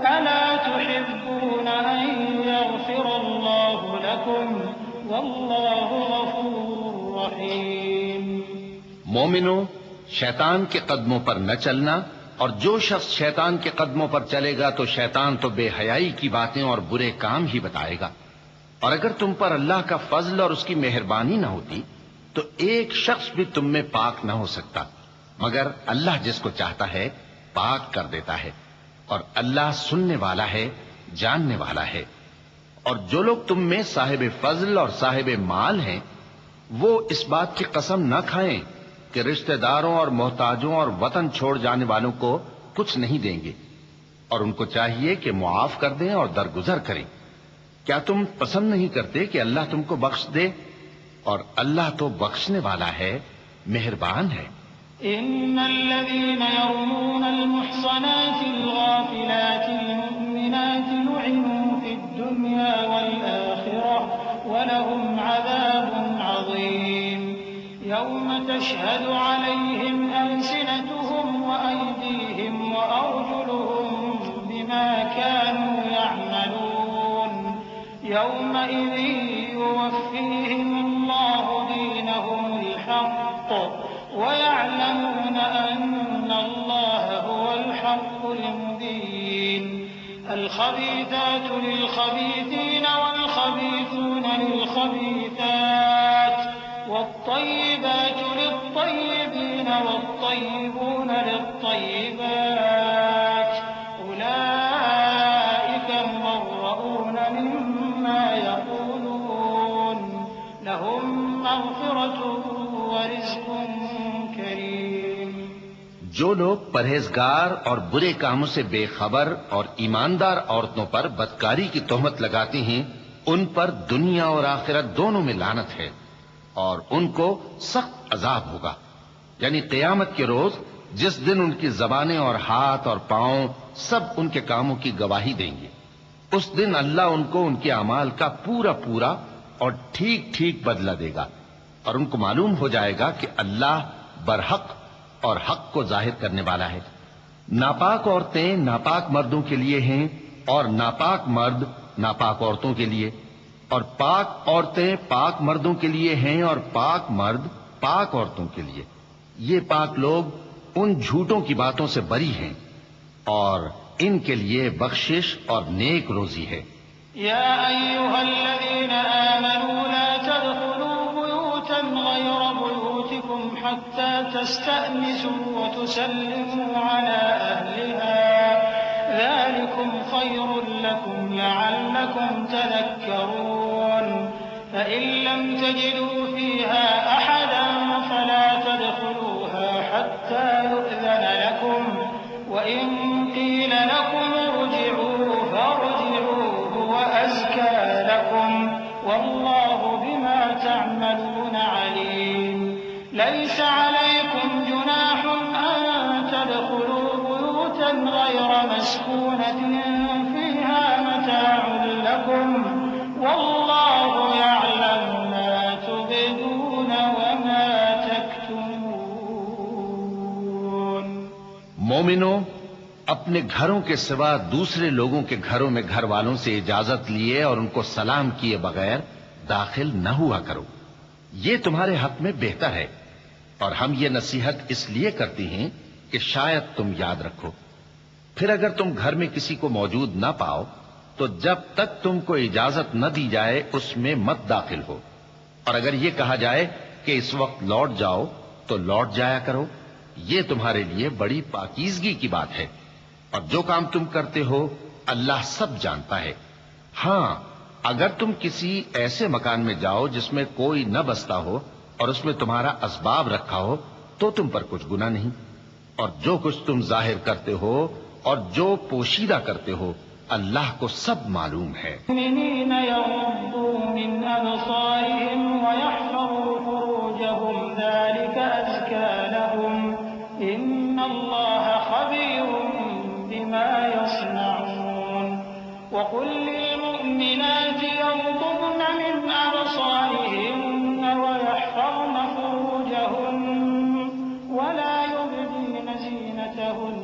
ألا تحبون أن يغفر الله لكم والله غفور رحيم. مومنو، شیطان کے قدموں پر نہ چلنا، اور جو شخص شیطان کے قدموں پر چلے گا تو شیطان تو بے حیائی کی باتیں اور برے کام ہی بتائے گا۔ اور اگر تم پر اللہ کا فضل اور اس کی مہربانی نہ ہوتی تو ایک شخص بھی تم میں پاک نہ ہو سکتا، مگر اللہ جس کو چاہتا ہے پاک کر دیتا ہے، اور اللہ سننے والا ہے، جاننے والا ہے۔ اور جو لوگ تم میں صاحب فضل اور صاحب مال ہیں وہ اس بات کی قسم نہ کھائیں کہ رشتہ داروں اور محتاجوں اور وطن چھوڑ جانے والوں کو کچھ نہیں دیں گے، اور ان کو چاہیے کہ معاف کر دیں اور درگزر کریں۔ کیا تم پسند نہیں کرتے کہ اللہ تم کو بخش دے؟ اور اللہ تو بخشنے والا ہے، مہربان ہے۔ إن الذين يرمون المحصنات الغافلات المؤمنات لعنوا في الدنيا والآخرة ولهم عذاب عظيم. يوم تشهد عليهم ألسنتهم وأيديهم وأرجلهم بما كانوا يعملون يومئذ يوفيهم الله دينهم الحق ويعلمون أن الله هو الحق المبين. الخبيثات للخبيثين والخبيثون للخبيثات والطيبات للطيبين والطيبون للطيبات أولئك مبرؤون مما يقولون لهم مغفرة ورزق کریم. جو لوگ پرہیزگار اور برے کاموں سے بے خبر اور ایماندار عورتوں پر بدکاری کی تہمت لگاتے ہیں ان پر دنیا اور آخرت دونوں میں لعنت ہے، اور ان کو سخت عذاب ہوگا، یعنی قیامت کے روز جس دن ان کی زبانیں اور ہاتھ اور پاؤں سب ان کے کاموں کی گواہی دیں گے۔ اس دن اللہ ان کو ان کے اعمال کا پورا پورا اور ٹھیک ٹھیک بدلہ دے گا، اور ان کو معلوم ہو جائے گا کہ اللہ برحق اور حق کو ظاہر کرنے والا ہے۔ ناپاک عورتیں ناپاک مردوں کے لیے ہیں، اور ناپاک مرد ناپاک عورتوں کے لیے، اور پاک عورتیں پاک مردوں کے لیے ہیں، اور پاک مرد پاک عورتوں کے لیے۔ یہ پاک لوگ ان جھوٹوں کی باتوں سے بری ہیں، اور ان کے لیے بخشش اور نیک روزی ہے۔ يا أيها الذين آمنوا لا تدخلوا بيوتا غير بيوتكم حتى تستأنسوا وتسلموا على أهلها ذلكم خير لكم لعلكم تذكرون فإن لم تجدوا فيها أحدا فلا تدخلوها حتى يؤذن لكم وإن قيل لكم ارجعوا فارجعوا هو أزكى لكم والله بما تعملون عليم ليس عليكم جناح أن تدخلوا بيوتا غير مسكونة فيها متاع لكم والله يعلم ما تبدون وما تكتمون۔ مومنوں، اپنے گھروں کے سوا دوسرے لوگوں کے گھروں میں گھر والوں سے اجازت لیے اور ان کو سلام کیے بغیر داخل نہ ہوا کرو، یہ تمہارے حق میں بہتر ہے، اور ہم یہ نصیحت اس لیے کرتی ہیں کہ شاید تم یاد رکھو۔ پھر اگر تم گھر میں کسی کو موجود نہ پاؤ تو جب تک تم کو اجازت نہ دی جائے اس میں مت داخل ہو، اور اگر یہ کہا جائے کہ اس وقت لوٹ جاؤ تو لوٹ جایا کرو، یہ تمہارے لیے بڑی پاکیزگی کی بات ہے، اور جو کام تم کرتے ہو اللہ سب جانتا ہے۔ ہاں، اگر تم کسی ایسے مکان میں جاؤ جس میں کوئی نہ بستا ہو اور اس میں تمہارا اسباب رکھا ہو تو تم پر کچھ گناہ نہیں، اور جو کچھ تم ظاہر کرتے ہو اور جو پوشیدہ کرتے ہو اللہ کو سب معلوم ہے۔ المؤمنين يغضوا من أبصارهم ويحفظوا فروجهم ذلك أزكى لهم إن الله خبير بما يصنعون وقل للمؤمنات يغضضن من أبصارهن ويحفظن فروجهن ولا يبدين زينتهن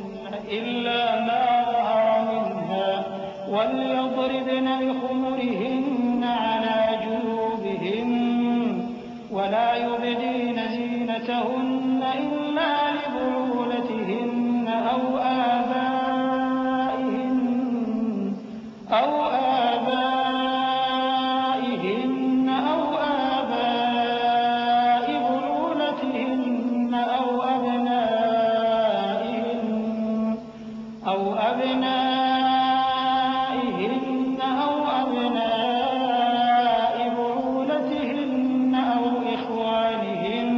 إلا ما ظهر منها وليضربن بخمرهن على جيوبهن ولا يبدين زينتهن إلا لبعولتهن أو آبائهن أو آباء بعولتهن أو أبنائهن أو أبنائهن أو أبناء بعولتهن أو إخوانهن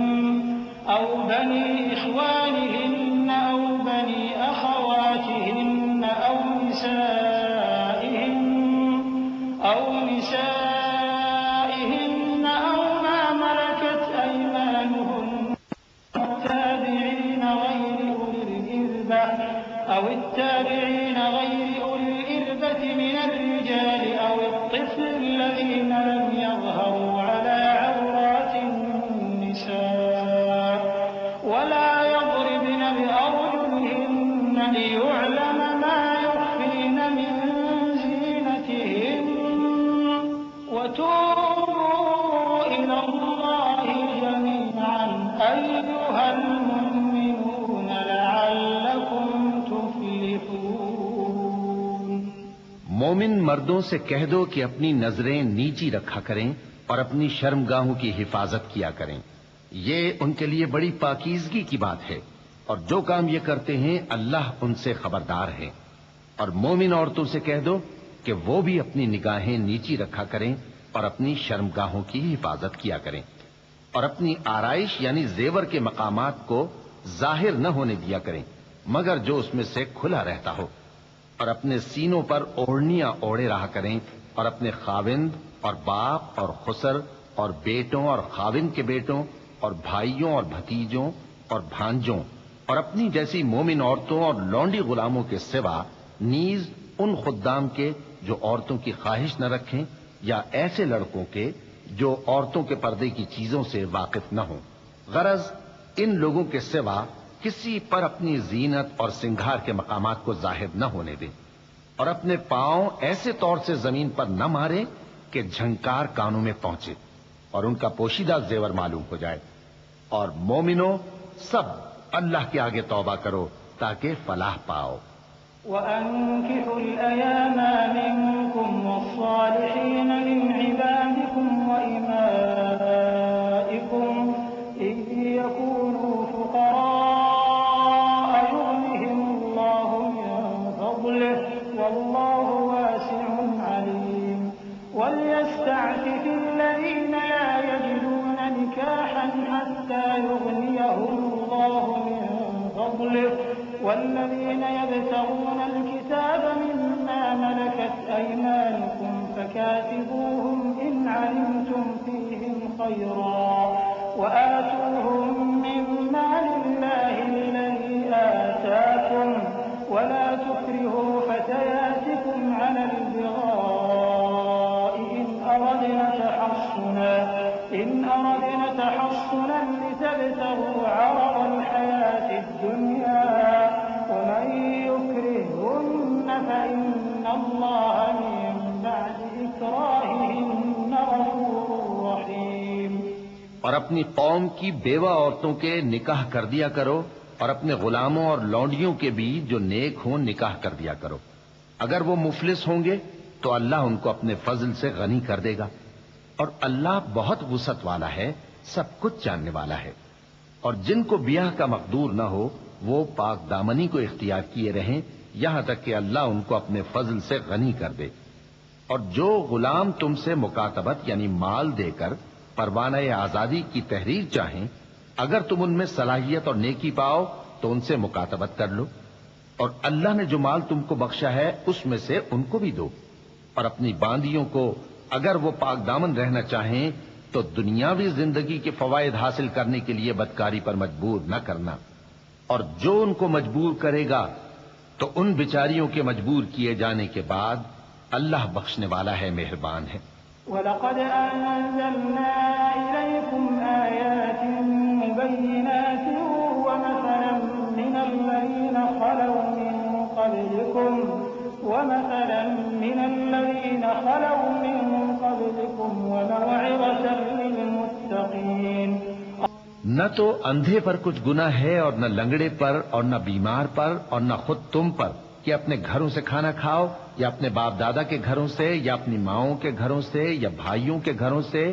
أو بني إخوانهن أو بني أخواتهن أو نسائهن أو ما ملكت أيمانهن التابعين غير أولي الإربة من الرجال أو الطفل الذين لم يظهروا على عورات النساء ولا يضربن بأرجلهن ليعلم ما يخفين من زينتهن وتوبوا إلى الله جميعا أيها المؤمنون لعلكم تفلحون۔ مومن مردوں سے کہہ دو کہ اپنی نظریں نیچی رکھا کریں اور اپنی شرمگاہوں کی حفاظت کیا کریں، یہ ان کے لیے بڑی پاکیزگی کی بات ہے، اور جو کام یہ کرتے ہیں اللہ ان سے خبردار ہے۔ اور مومن عورتوں سے کہہ دو کہ وہ بھی اپنی نگاہیں نیچی رکھا کریں اور اپنی شرمگاہوں کی حفاظت کیا کریں، اور اپنی آرائش یعنی زیور کے مقامات کو ظاہر نہ ہونے دیا کریں مگر جو اس میں سے کھلا رہتا ہو، اور اپنے سینوں پر اوڑھنیاں اوڑھے رہا کریں، اور اپنے خاوند اور باپ اور خسر اور بیٹوں اور خاوند کے بیٹوں اور بھائیوں اور بھتیجوں اور بھانجوں اور اپنی جیسی مومن عورتوں اور لونڈی غلاموں کے سوا نیز ان خدام کے جو عورتوں کی خواہش نہ رکھیں یا ایسے لڑکوں کے جو عورتوں کے پردے کی چیزوں سے واقف نہ ہوں. غرض ان لوگوں کے سوا کسی پر اپنی زینت اور سنگھار کے مقامات کو ظاہر نہ ہونے دیں اور اپنے پاؤں ایسے طور سے زمین پر نہ مارے کہ جھنکار کانوں میں پہنچے اور ان کا پوشیدہ زیور معلوم ہو جائے. اور مومنو سب اللہ کے آگے توبہ کرو تاکہ فلاح پاؤ. وأنكحوا الأيام منكم والصالحين من عبادكم وإمائكم إن يكونوا فقراء يغنهم الله من فضله والله واسع عليم. وليستعفف الذين لا يجدون نكاحا حتى يغنيهم الله من فضله والذين يبتغون الكتاب مما ملكت أيمانكم فكاتبوهم إن علمتم فيهم خيرا وآتوهم مما لله الذي آتاكم ولا تكرهوا فتياتكم على البغاء إن أردنا تحصنا لتبتغوا عرض الحياة الدنيا ومن يكرههن فإن الله من بعد إكراههن غفور رحيم. اور اپنی قوم کی بیوہ عورتوں کے نکاح کر دیا کرو اور اپنے غلاموں اور لونڈیوں کے بھی جو نیک ہوں نکاح کر دیا کرو. اگر وہ مفلس ہوں گے تو اللہ ان کو اپنے فضل سے غنی کر دے گا اور اللہ بہت وسعت والا ہے، سب کچھ جاننے والا ہے. اور جن کو بیاہ کا مقدور نہ ہو وہ پاک دامنی کو اختیار کیے رہیں یہاں تک کہ اللہ ان کو اپنے فضل سے غنی کر دے. اور جو غلام تم سے مکاتبت یعنی مال دے کر پروانہ آزادی کی تحریر چاہیں، اگر تم ان میں صلاحیت اور نیکی پاؤ تو ان سے مکاتبت کر لو اور اللہ نے جو مال تم کو بخشا ہے اس میں سے ان کو بھی دو. اور اپنی باندیوں کو اگر وہ پاک دامن رہنا چاہیں تو دنیاوی زندگی کے فوائد حاصل کرنے کے لیے بدکاری پر مجبور نہ کرنا. اور جو ان کو مجبور کرے گا تو ان بیچاریوں کے مجبور کیے جانے کے بعد اللہ بخشنے والا ہے، مہربان ہے. وَلَقَدْ أَنزَلْنَا إِلَيْكُمْ آيَاتٍ مُبَيِّنَاتٍ وَمَثَلًا مِّنَ الَّذِينَ خَلَوْا مِن قَبْلِكُمْ وَمَوْعِظَةً لِّلْمُتَّقِينَ. نہ تو اندھے پر کچھ گناہ ہے اور نہ لنگڑے پر اور نہ بیمار پر اور نہ خود تم پر کہ اپنے گھروں سے کھانا کھاؤ یا اپنے باپ دادا کے گھروں سے یا اپنی ماؤں کے گھروں سے یا بھائیوں کے گھروں سے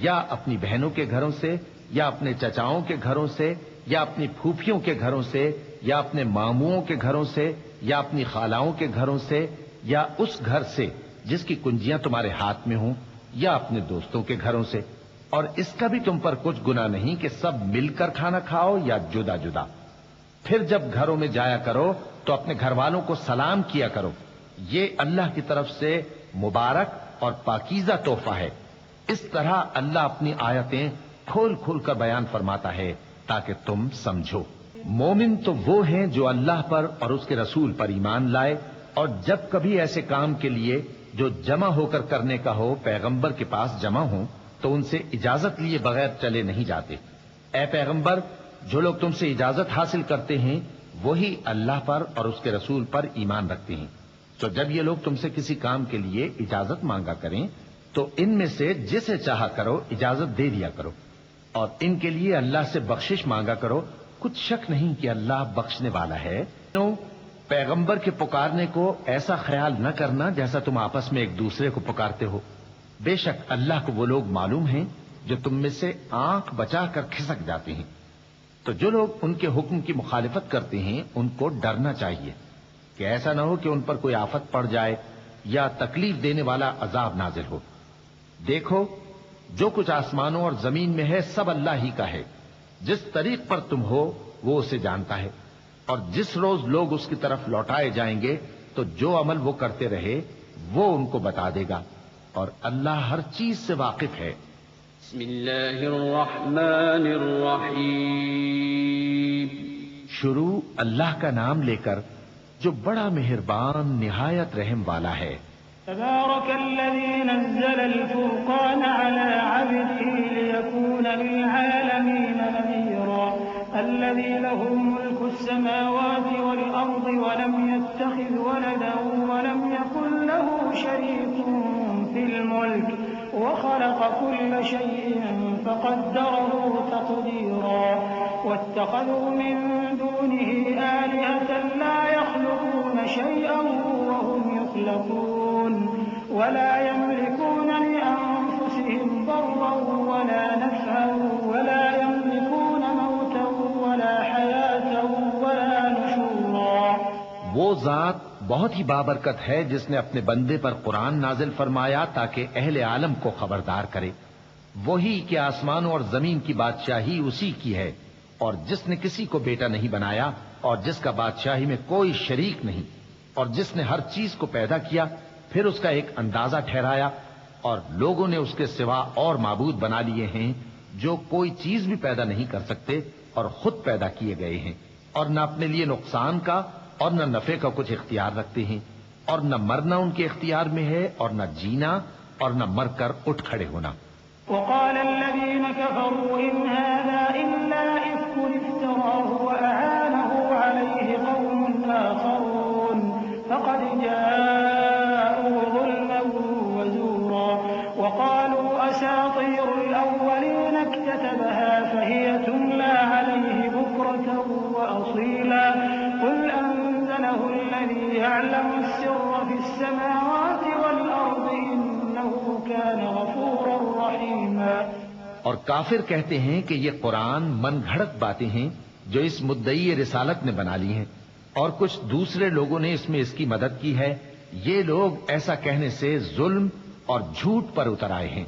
یا اپنی بہنوں کے گھروں سے یا اپنے چچاؤں کے گھروں سے یا اپنی پھوپھیوں کے گھروں سے یا اپنے ماموؤں کے گھروں سے یا اپنی خالاؤں کے گھروں سے یا اس گھر سے جس کی کنجیاں تمہارے ہاتھ میں ہوں یا اپنے دوستوں کے گھروں سے. اور اس کا بھی تم پر کچھ گناہ نہیں کہ سب مل کر کھانا کھاؤ یا جدا جدا. پھر جب گھروں میں جایا کرو تو اپنے گھر والوں کو سلام کیا کرو، یہ اللہ کی طرف سے مبارک اور پاکیزہ تحفہ ہے. اس طرح اللہ اپنی آیتیں کھول کھول کر بیان فرماتا ہے تاکہ تم سمجھو. مومن تو وہ ہیں جو اللہ پر اور اس کے رسول پر ایمان لائے اور جب کبھی ایسے کام کے لیے جو جمع ہو کر کرنے کا ہو پیغمبر کے پاس جمع ہوں تو ان سے اجازت لیے بغیر چلے نہیں جاتے. اے پیغمبر، جو لوگ تم سے اجازت حاصل کرتے ہیں وہی اللہ پر اور اس کے رسول پر ایمان رکھتے ہیں. تو جب یہ لوگ تم سے کسی کام کے لیے اجازت مانگا کریں تو ان میں سے جسے چاہا کرو اجازت دے دیا کرو اور ان کے لیے اللہ سے بخشش مانگا کرو. کچھ شک نہیں کہ اللہ بخشنے والا ہے. پیغمبر کے پکارنے کو ایسا خیال نہ کرنا جیسا تم آپس میں ایک دوسرے کو پکارتے ہو. بے شک اللہ کو وہ لوگ معلوم ہیں جو تم میں سے آنکھ بچا کر کھسک جاتے ہیں. تو جو لوگ ان کے حکم کی مخالفت کرتے ہیں ان کو ڈرنا چاہیے کہ ایسا نہ ہو کہ ان پر کوئی آفت پڑ جائے یا تکلیف دینے والا عذاب نازل ہو. دیکھو جو کچھ آسمانوں اور زمین میں ہے سب اللہ ہی کا ہے. جس طریق پر تم ہو وہ اسے جانتا ہے اور جس روز لوگ اس کی طرف لوٹائے جائیں گے تو جو عمل وہ کرتے رہے وہ ان کو بتا دے گا اور اللہ ہر چیز سے واقف ہے. بسم اللہ الرحمن الرحیم. شروع اللہ کا نام لے کر جو بڑا مہربان نہایت رحم والا ہے۔ تبارك الذي نزل الفرقان على عبده ليكون للعالمين نذيرا الذي له ملك السماوات والأرض ولم يتخذ ولدا ولم يكن له شريك في الملك وخلق كل شيء فقدره تقديرا واتخذوا من دونه آلهة لا يخلقون شيئا وهم يخلقون ولا يملكون لأنفسهم ضرا ولا نفعا ولا يملكون موتا ولا حياة ولا نشورا۔ وہ ذات بہت ہی بابرکت ہے جس نے اپنے بندے پر قرآن نازل فرمایا تاکہ اہل عالم کو خبردار کرے، وہی کہ آسمانوں اور زمین کی بادشاہی اسی کی ہے، اور جس نے کسی کو بیٹا نہیں بنایا اور جس کا بادشاہی میں کوئی شریک نہیں، اور جس نے ہر چیز کو پیدا کیا پھر اس کا ایک اندازہ ٹھہرایا، اور لوگوں نے اس کے سوا اور معبود بنا لیے ہیں جو کوئی چیز بھی پیدا نہیں کر سکتے اور خود پیدا کیے گئے ہیں، اور نہ اپنے لیے نقصان کا اور نہ نفع کا کچھ اختیار رکھتے ہیں، اور نہ مرنا ان کے اختیار میں ہے اور نہ جینا اور نہ مر کر اٹھ کھڑے ہونا۔ وقال الذين كفروا إن هذا إلا إفك افتراه وأعانه عليه قوم آخرون فقد جاءوا ظلما وزورا وقالوا أساطير الأولين اكتتبها فهي تملى عليه بكرة وأصيلا قل أنزله الذي يعلم السر في السماوات والأرض إنه كان غفورا رحيما۔ اور کافر کہتے ہیں کہ یہ قرآن من گھڑت باتیں ہیں جو اس مدعی رسالت نے بنا لی ہیں، اور کچھ دوسرے لوگوں نے اس میں اس کی مدد کی ہے۔ یہ لوگ ایسا کہنے سے ظلم اور جھوٹ پر اتر آئے ہیں،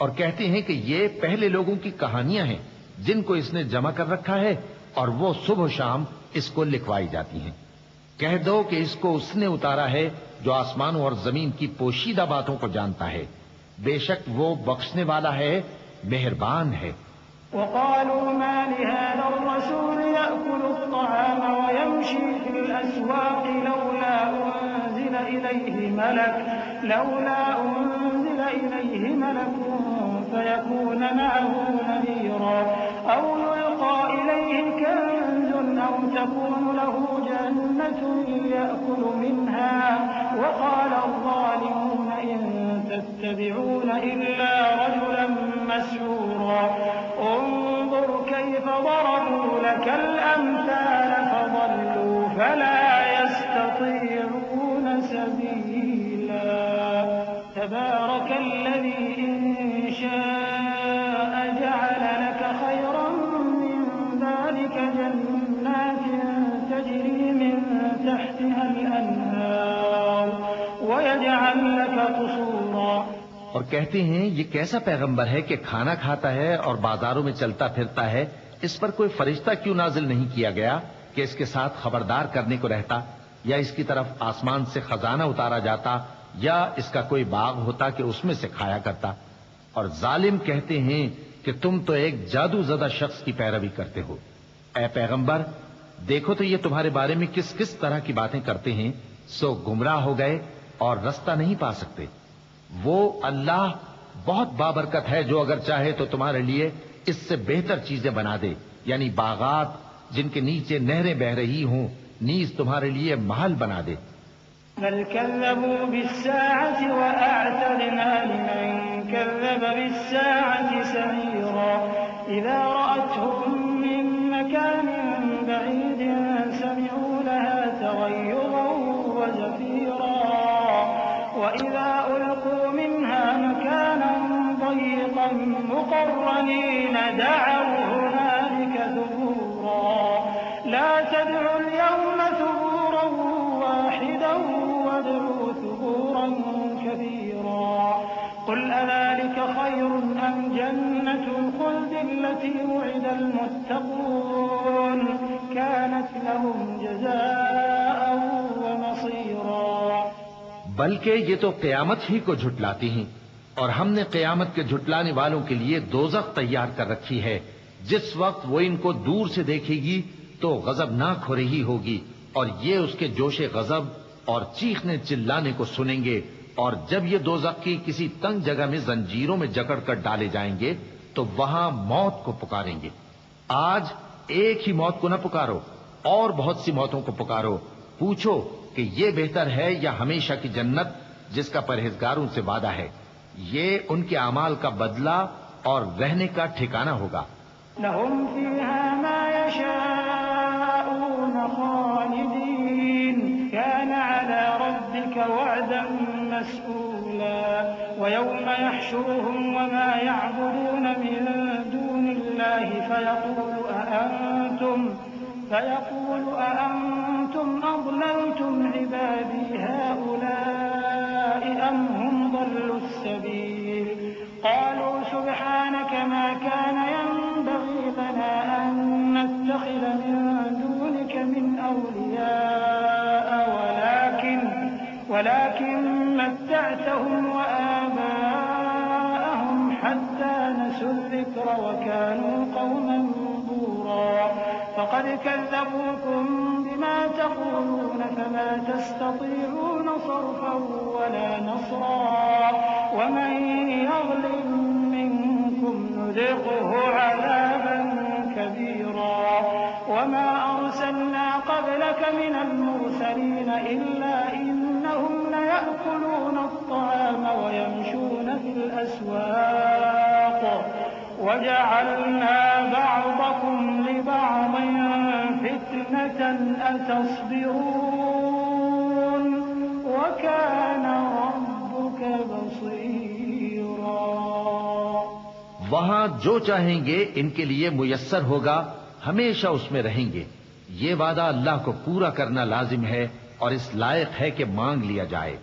اور کہتے ہیں کہ یہ پہلے لوگوں کی کہانیاں ہیں جن کو اس نے جمع کر رکھا ہے، اور وہ صبح و شام اس کو لکھوائی جاتی ہیں۔ کہہ دو کہ اس کو اس نے اتارا ہے جو آسمانوں اور زمین کی پوشیدہ باتوں کو جانتا ہے، بے شک وہ بخشنے والا ہے، مہربان ہے۔ وقالوا ما لهذا الرسول يأكل الطعام ويمشي في الأسواق لولا أنزل إليه ملك فيكون معه نذيرا أو يلقى إليه كنز أو تكون له جنة يأكل منها وقال الظالمون إن تتبعون إلا رجلا مسحورا انظر كيف ضربوا لك الأمثال فضلوا فلا يستطيعون سبيلا تبارك الذي إن شاء جعل لك خيرا من ذلك جنات تجري من تحتها الأنهار ويجعل لك قصورا۔ اور کہتے ہیں یہ کیسا پیغمبر ہے کہ کھانا کھاتا ہے اور بازاروں میں چلتا پھرتا ہے، اس پر کوئی فرشتہ کیوں نازل نہیں کیا گیا کہ اس کے ساتھ خبردار کرنے کو رہتا، یا اس کی طرف آسمان سے خزانہ اتارا جاتا، یا اس کا کوئی باغ ہوتا کہ اس میں سے کھایا کرتا۔ اور ظالم کہتے ہیں کہ تم تو ایک جادو زدہ شخص کی پیروی کرتے ہو۔ اے پیغمبر دیکھو تو یہ تمہارے بارے میں کس کس طرح کی باتیں کرتے ہیں، سو گمراہ ہو گئے اور رستہ نہیں پا سکتے۔ وہ اللہ بہت بابرکت ہے جو اگر چاہے تو تمہارے لیے اس سے بہتر چیزیں بنا دے، یعنی باغات جن کے نیچے نہریں بہ رہی ہوں، نیز تمہارے لیے محل بنا دے۔ بل كذبوا بالساعة وأعتدنا لمن كذب بالساعة سعيرا إذا رأتهم من مكان بعيد سمعوا لها تغيظا وزفيرا وإذا ألقوا منها مكانا ضيقا مقرنين دعوا هنالك ثبورا لا تدعوا اليوم ثبورا واحدا وادعوا ثبورا كثيرا قل أذلك خير أم جنة الخلد التي وعد المتقون كانت لهم جزاء ومصيرا۔ بلکہ یہ تو قیامت ہی کو جھٹلاتی ہیں، اور ہم نے قیامت کے جھٹلانے والوں کے لیے دوزخ تیار کر رکھی ہے، جس وقت وہ ان کو دور سے دیکھے گی تو غضبناک ہو رہی ہوگی، اور یہ اس کے جوش غضب اور چیخنے چلانے کو سنیں گے، اور جب یہ دوزخ کی کسی تنگ جگہ میں زنجیروں میں جکڑ کر ڈالے جائیں گے تو وہاں موت کو پکاریں گے۔ آج ایک ہی موت کو نہ پکارو، اور بہت سی موتوں کو پکارو، پوچھو کہ یہ بہتر ہے یا ہمیشہ کی جنت جس کا پرہیزگاروں سے وعدہ ہے، یہ ان کے اعمال کا بدلہ اور رہنے کا ٹھکانہ ہوگا۔ لهم فيها ما يشاءون خالدين كان على ربك وعدا مسئولا ويوم يحشرهم وما يعبدون من دون الله فيقول أأنتم أضللتم عبادي هؤلاء أم هم ضلوا السبيل قالوا سبحانك ما كان ينبغي لنا أن نتخذ من دونك من أولياء ولكن متعتهم وآباءهم حتى نسوا الذكر وكانوا قوما بورا فقد كذبوكم بما تقولون فما تستطيعون صرفا ولا نصرا ومن يظلم منكم نذقه عذابا كبيرا وما أرسلنا قبلك من المرسلين إلا إنهم ليأكلون الطعام ويمشون في الأسواق وجعلنا بعضكم لبعض فتنة أتصبرون وكان ربك بصيرا۔ وہاں جو چاہیں گے ان کے لیے میسر ہوگا، ہمیشہ اس میں رہیں گے۔ یہ وعدہ اللہ کو پورا کرنا لازم ہے اور اس لائق ہے کہ مانگ لیا جائے۔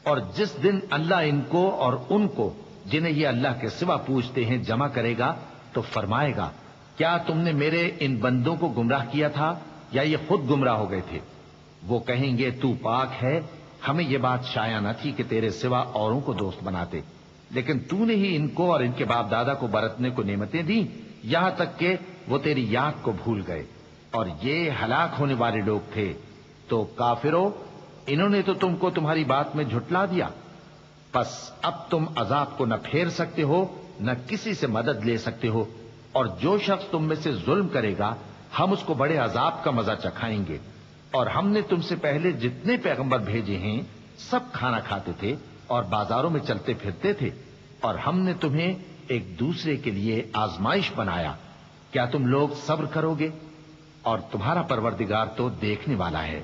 اور جس دن اللہ ان کو اور ان کو جنہیں یہ اللہ کے سوا پوچھتے ہیں جمع کرے گا تو فرمائے گا، کیا تم نے میرے ان بندوں کو گمراہ کیا تھا یا یہ خود گمراہ ہو گئے تھے؟ وہ کہیں گے تو پاک ہے، ہمیں یہ بات شایع نہ تھی کہ تیرے سوا اوروں کو دوست بناتے، لیکن تو نے ہی ان کو اور ان کے باپ دادا کو برتنے کو نعمتیں دی، یہاں تک کہ وہ تیری یاد کو بھول گئے، اور یہ ہلاک ہونے والے لوگ تھے۔ تو کافرو، انہوں نے تو تم کو تمہاری بات میں جھٹلا دیا، پس اب تم عذاب کو نہ پھیر سکتے ہو نہ کسی سے مدد لے سکتے ہو، اور جو شخص تم میں سے ظلم کرے گا ہم اس کو بڑے عذاب کا مزہ چکھائیں گے۔ اور ہم نے تم سے پہلے جتنے پیغمبر بھیجے ہیں سب کھانا کھاتے تھے اور بازاروں میں چلتے پھرتے تھے، اور ہم نے تمہیں ایک دوسرے کے لیے آزمائش بنایا، کیا تم لوگ صبر کرو گے؟ اور تمہارا پروردگار تو دیکھنے والا ہے۔